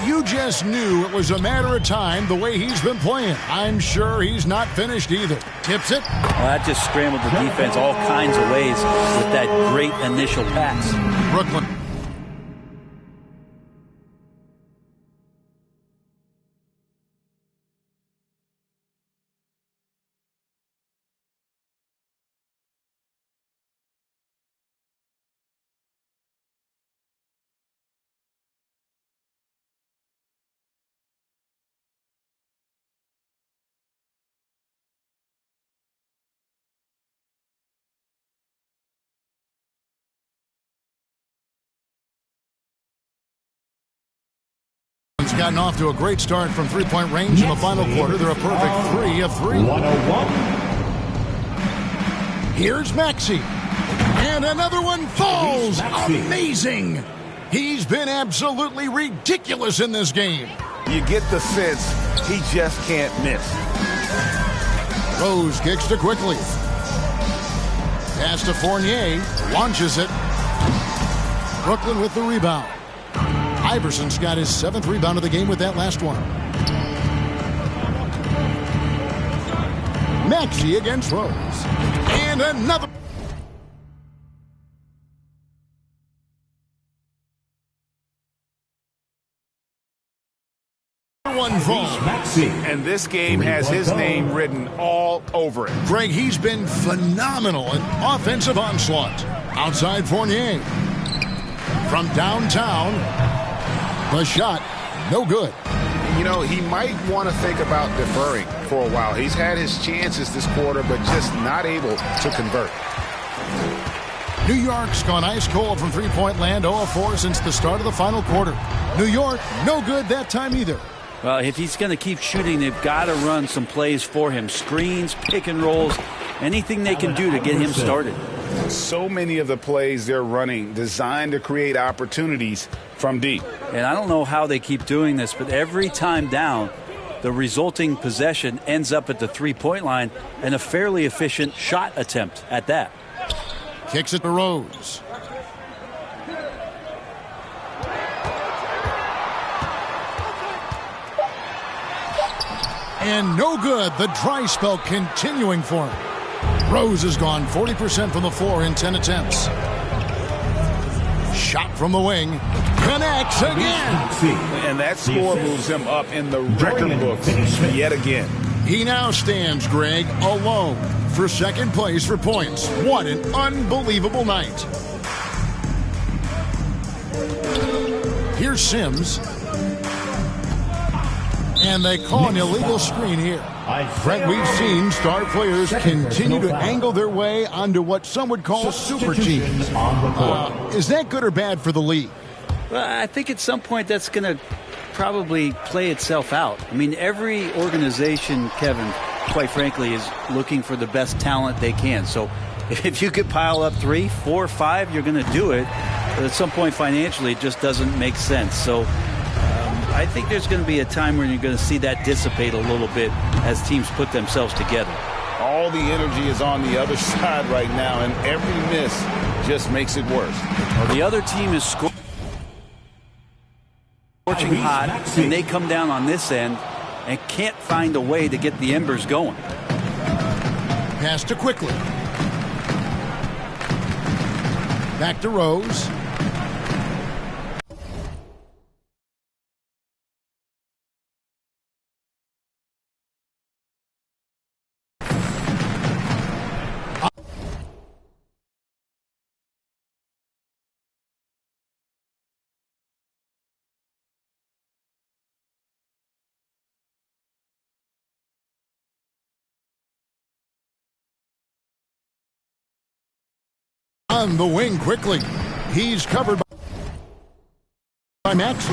you just knew it was a matter of time the way he's been playing. I'm sure he's not finished either. Tips it. Well, that just scrambled the defense all kinds of ways with that great initial pass. Brooklyn. Gotten off to a great start from three-point range in the final quarter. They're a perfect 3 of 3. 101. Here's Maxey. And another one falls. Amazing. He's been absolutely ridiculous in this game. You get the sense he just can't miss. Rose kicks to Quickly. Pass to Fournier. Launches it. Brooklyn with the rebound. Iverson's got his 7th rebound of the game with that last one. Maxey against Rose. And another. One fall. And this game has his name written all over it. Greg, he's been phenomenal in offensive onslaught. Outside Fournier. from downtown. The shot, no good. You know, he might want to think about deferring for a while. He's had his chances this quarter, but just not able to convert. New York's gone ice cold from three-point land, 0-4 since the start of the final quarter. New York, no good that time either. Well, if he's going to keep shooting, they've got to run some plays for him. Screens, pick and rolls, anything they can do to get him started. So many of the plays they're running designed to create opportunities from deep. And I don't know how they keep doing this, but every time down, the resulting possession ends up at the three-point line and a fairly efficient shot attempt at that. Kicks it to Rose. And no good. The dry spell continuing for him. Rose has gone 40% from the floor in 10 attempts. Shot from the wing. Connects again. And that score moves him up in the record books yet again. He now stands, Greg, alone for second place for points. What an unbelievable night. Here's Sims. And they call an illegal screen here. Brent, we've seen star players continue to angle their way onto what some would call super teams. Is that good or bad for the league? Well, I think at some point that's going to probably play itself out. I mean, every organization, Kevin, quite frankly, is looking for the best talent they can. So if you could pile up 3, 4, 5, you're going to do it. But at some point financially, it just doesn't make sense. So I think there's going to be a time when you're going to see that dissipate a little bit as teams put themselves together. All the energy is on the other side right now, and every miss just makes it worse. Well, the other team is scorching hot, and they come down on this end and can't find a way to get the embers going. Pass to Quickly. Back to Rose. On the wing quickly. He's covered by Maxey.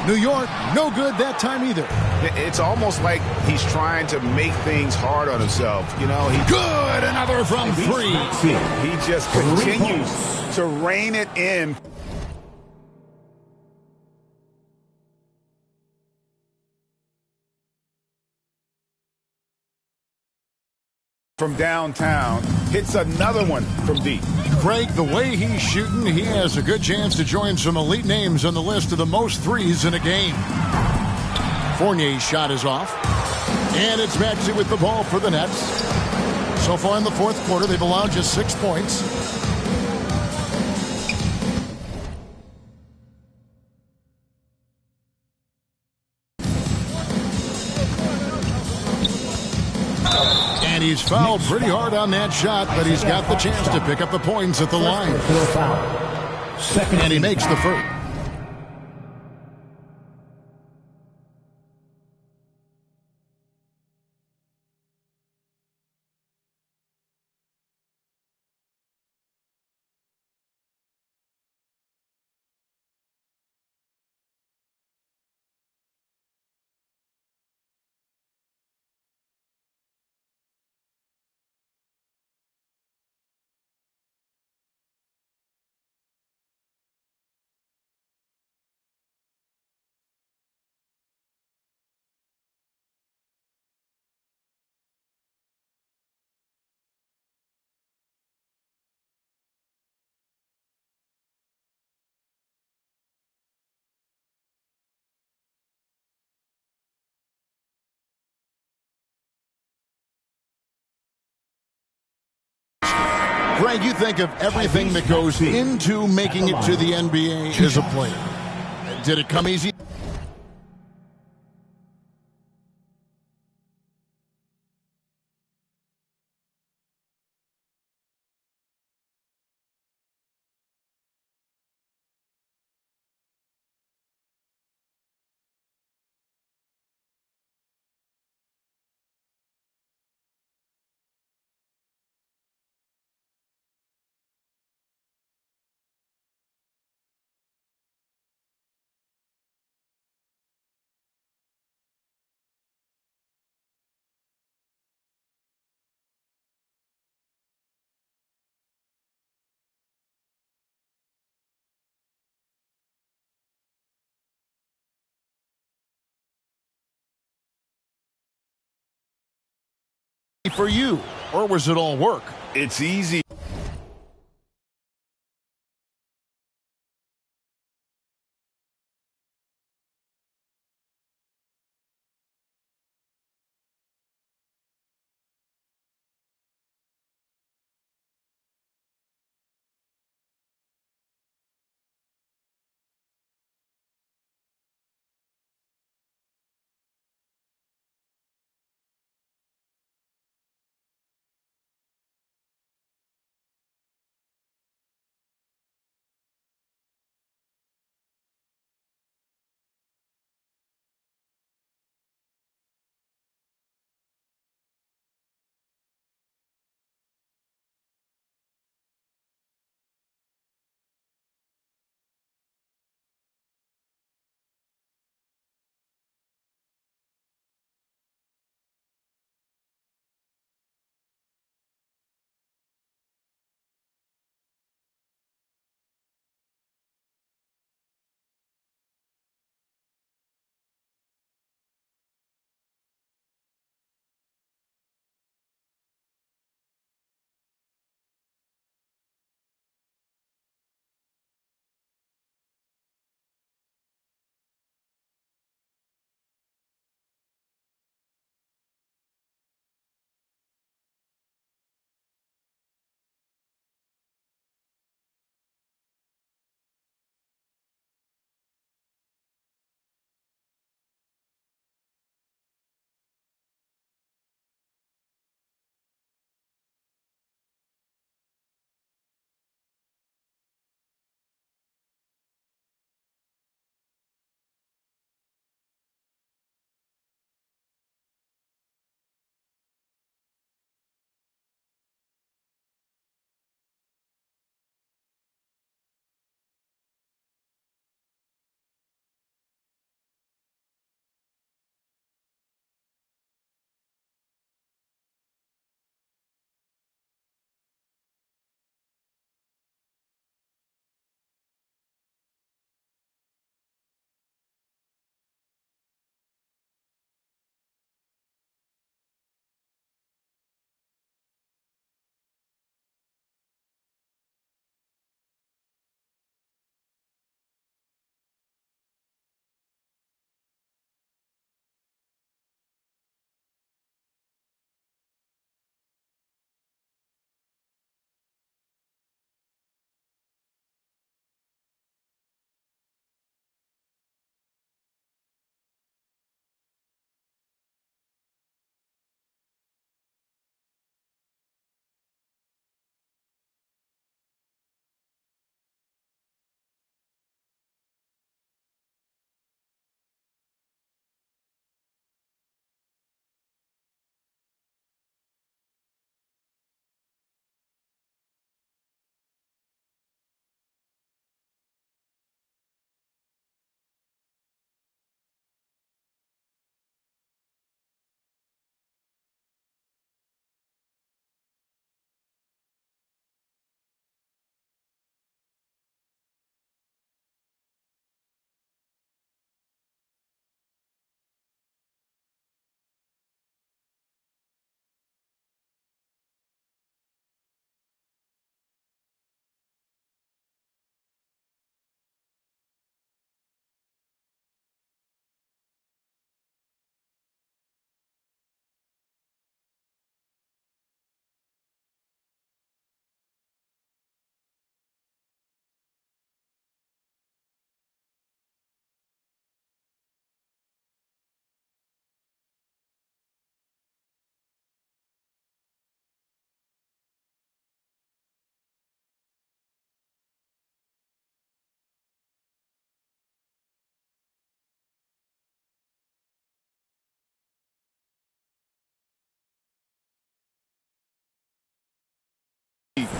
New York, no good that time either. It's almost like he's trying to make things hard on himself. You know, good, another from 3. He just continues to rein it in. From downtown, hits another one from deep. Craig, the way he's shooting, he has a good chance to join some elite names on the list of the most threes in a game. Fournier's shot is off. And it's Maxey with the ball for the Nets. So far in the fourth quarter, they've allowed just 6 points. And he's fouled pretty hard on that shot, but he's got the chance to pick up the points at the line. And he makes the first. Greg, you think of everything that goes into making it to the NBA as a player. Did it come easy? for you, or was it all work? It's easy.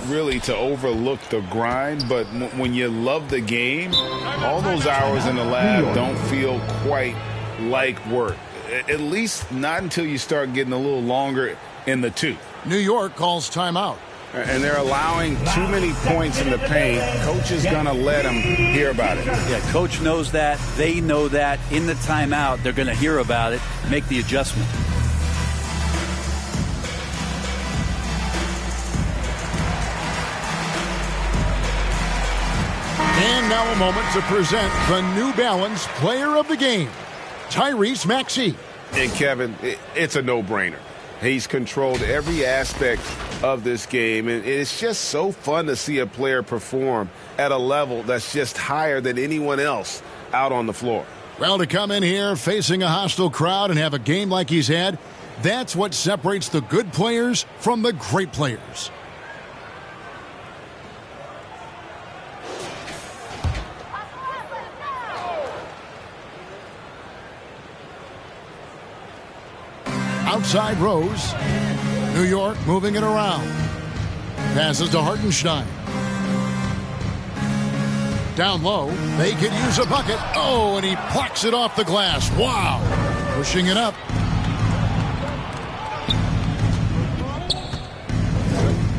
Really to overlook the grind, but when you love the game, all those hours in the lab don't feel quite like work. At least not until you start getting a little longer in the tooth. New York calls timeout. And they're allowing too many points in the paint. Coach is going to let them hear about it. Yeah, coach knows that. They know that. In the timeout, they're going to hear about it, make the adjustment. And now a moment to present the New Balance Player of the Game, Tyrese Maxey. And Kevin, it's a no-brainer. He's controlled every aspect of this game, and it's just so fun to see a player perform at a level that's just higher than anyone else out on the floor. Well, to come in here facing a hostile crowd and have a game like he's had, that's what separates the good players from the great players. Outside Rose. New York moving it around. Passes to Hartenstein. Down low. They could use a bucket. Oh, and he plucks it off the glass. Wow. Pushing it up.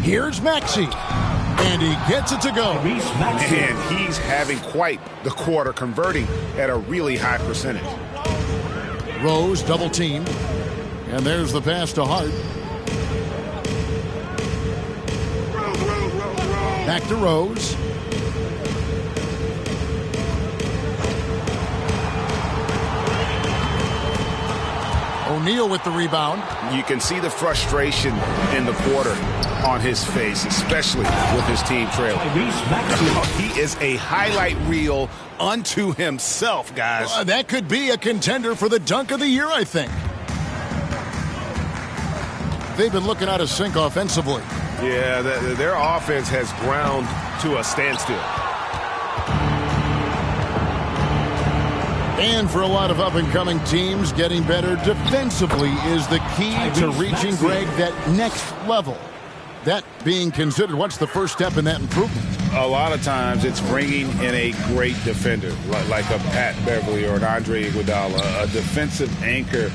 Here's Maxey. And he gets it to go. And he's having quite the quarter, converting at a really high percentage. Rose double teamed. And there's the pass to Hart. Back to Rose. O'Neal with the rebound. You can see the frustration in the quarter on his face, especially with his team trailing. He is a highlight reel unto himself, guys. That could be a contender for the dunk of the year, I think. They've been looking out of sync offensively. Yeah, their offense has ground to a standstill. And for a lot of up-and-coming teams, getting better defensively is the key to reaching, Greg, that next level. That being considered, what's the first step in that improvement? A lot of times it's bringing in a great defender, like a Pat Beverly or an Andre Iguodala, a defensive anchor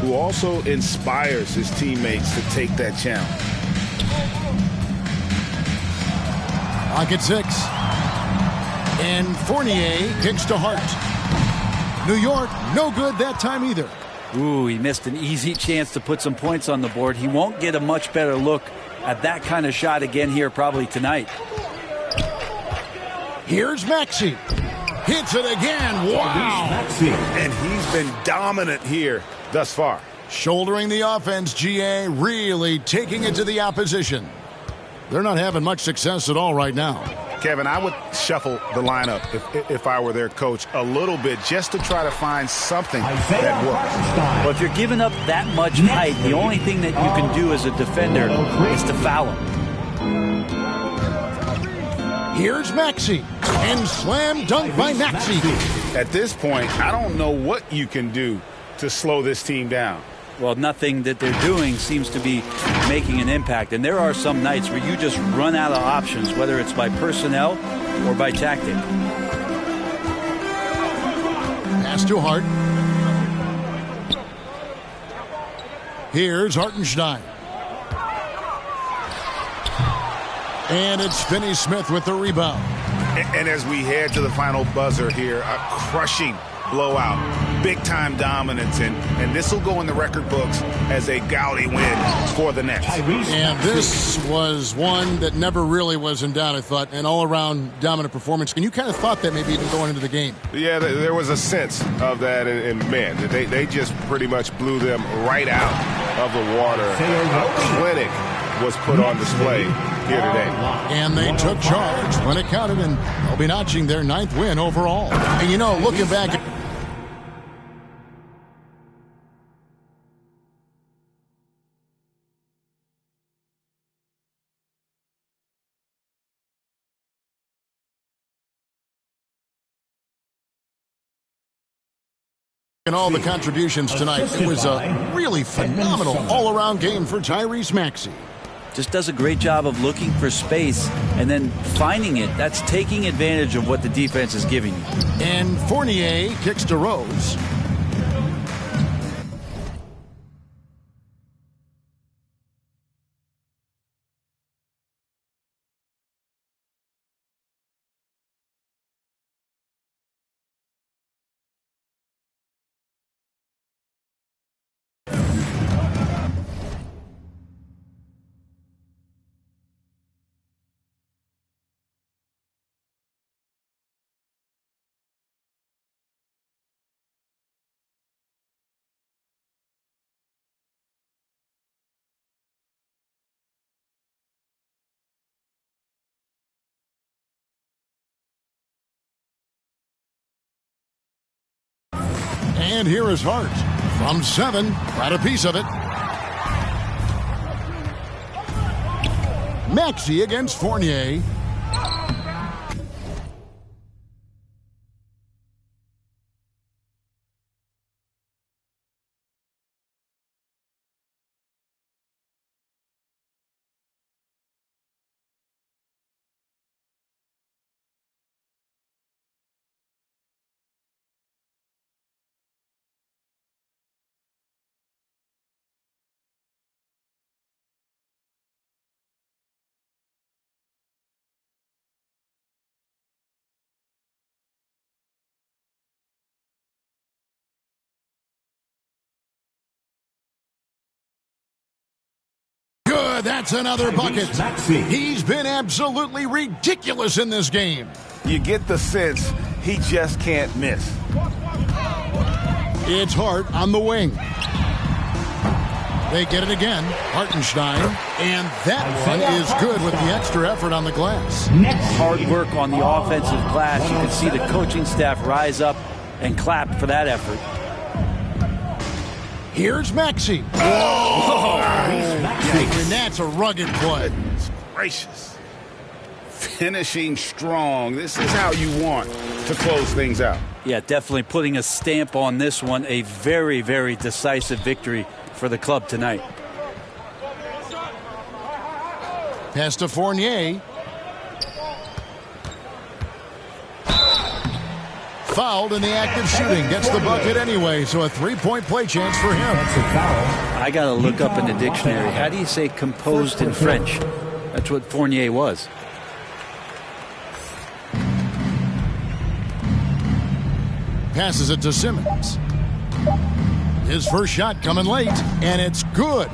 who also inspires his teammates to take that challenge. Pocket 6. And Fournier kicks to Hart. New York, no good that time either. Ooh, he missed an easy chance to put some points on the board. He won't get a much better look at that kind of shot again here probably tonight. Here's Maxey. Hits it again. Wow. And he's been dominant here thus far. Shouldering the offense, GA, really taking it to the opposition. They're not having much success at all right now. Kevin, I would shuffle the lineup if I were their coach a little bit just to try to find something that works. Well, if you're giving up that much height, the only thing that you can do as a defender is to foul him. Here's Maxey. And slam dunk by Maxey. At this point, I don't know what you can do to slow this team down. Well, nothing that they're doing seems to be making an impact. And there are some nights where you just run out of options, whether it's by personnel or by tactic. Pass to Hart. Here's Hartenstein. And it's Finney-Smith with the rebound. And as we head to the final buzzer here, a crushing blowout, big-time dominance, and this will go in the record books as a gaudy win for the Nets. And this was one that never really was in doubt, I thought, an all-around dominant performance. And you kind of thought that maybe even going into the game. Yeah, there was a sense of that, and man, they just pretty much blew them right out of the water. A clinic was put on display here today. And they took charge when it counted, and they'll be notching their 9th win overall. And you know, looking back and all the contributions tonight, it was a really phenomenal all-around game for Tyrese Maxey. Just does a great job of looking for space and then finding it. That's taking advantage of what the defense is giving you. And Fournier kicks to Rose. And here is Hart. From 7, got a piece of it. Maxey against Fournier. That's another bucket. He's been absolutely ridiculous in this game. You get the sense he just can't miss. It's Hart on the wing. They get it again. Hartenstein. And that one is good with the extra effort on the glass. Hard work on the offensive glass. You can see the coaching staff rise up and clap for that effort. Here's Maxey. Oh! And that's a rugged play. Goodness gracious. Finishing strong. This is how you want to close things out. Yeah, definitely putting a stamp on this one. A very, very decisive victory for the club tonight. Pass to Fournier. Fouled in the act of shooting. Gets the bucket anyway, so a three-point play chance for him. I got to look up in the dictionary. How do you say composed in French? That's what Fournier was. Passes it to Simmons. His first shot coming late, and it's good.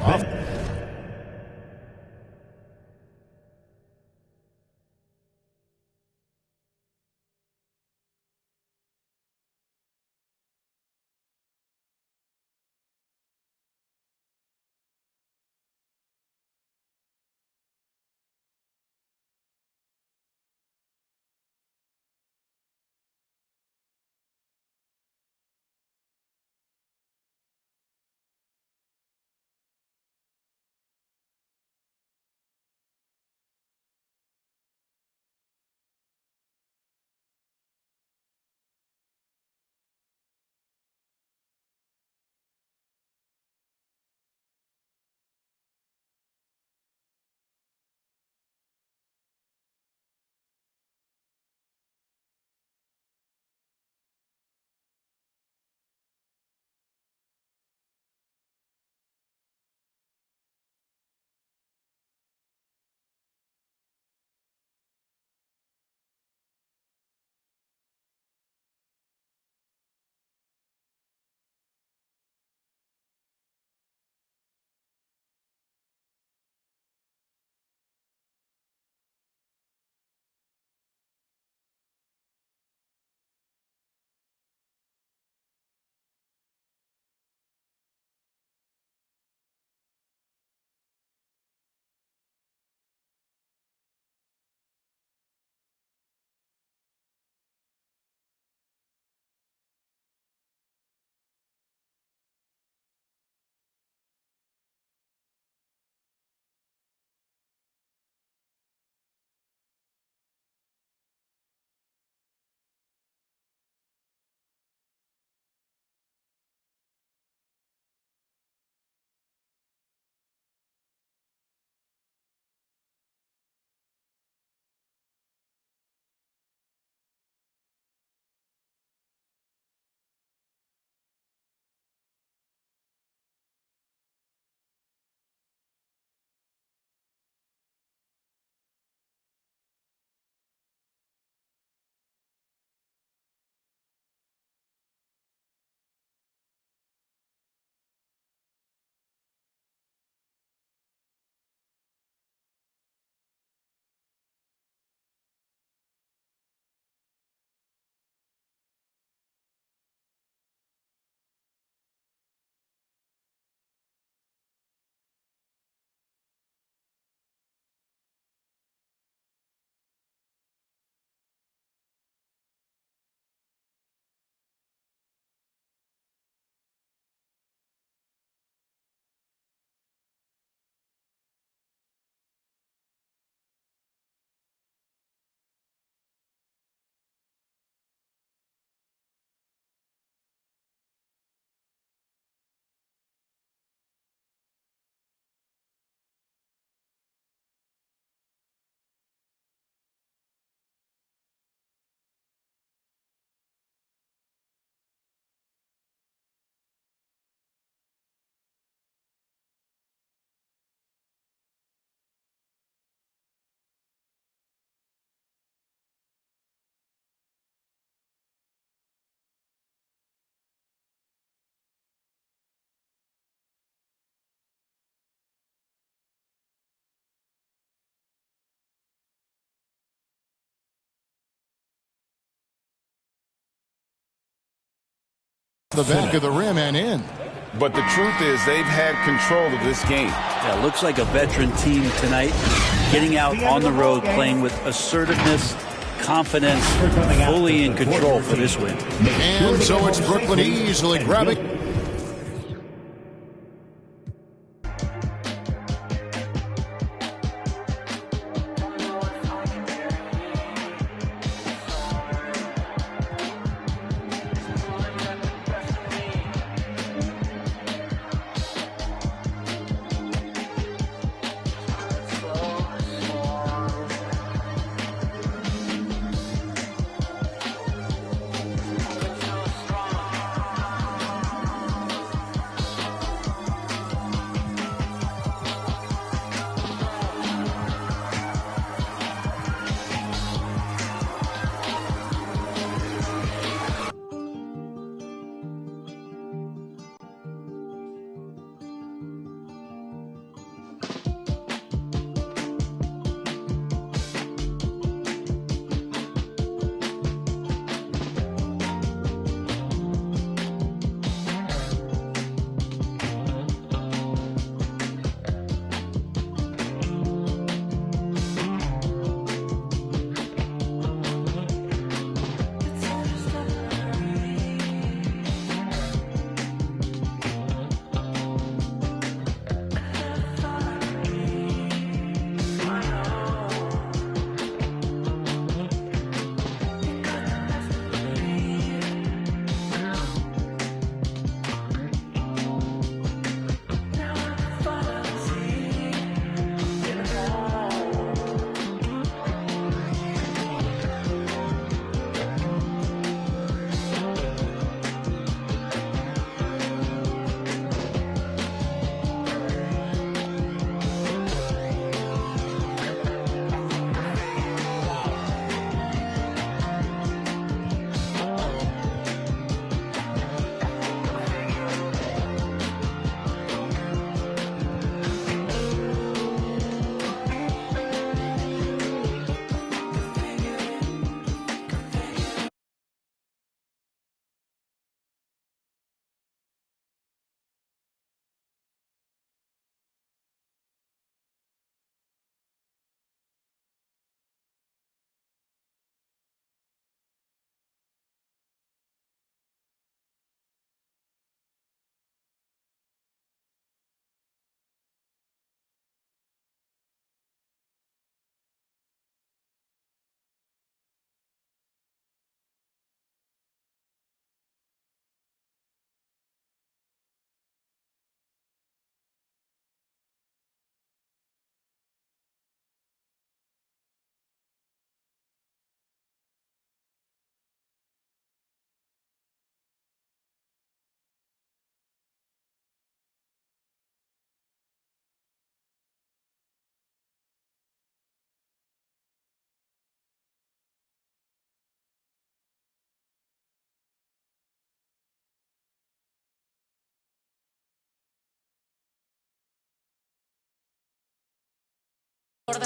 the back of the rim and in. But the truth is they've had control of this game. Yeah, looks like a veteran team tonight, getting out on the road, playing with assertiveness, confidence, fully in control for this win. And so it's Brooklyn easily grabbing.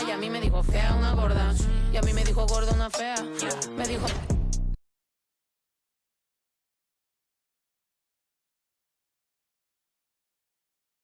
Y a mí me dijo fea una gorda, y a mí me dijo gorda una fea, me dijo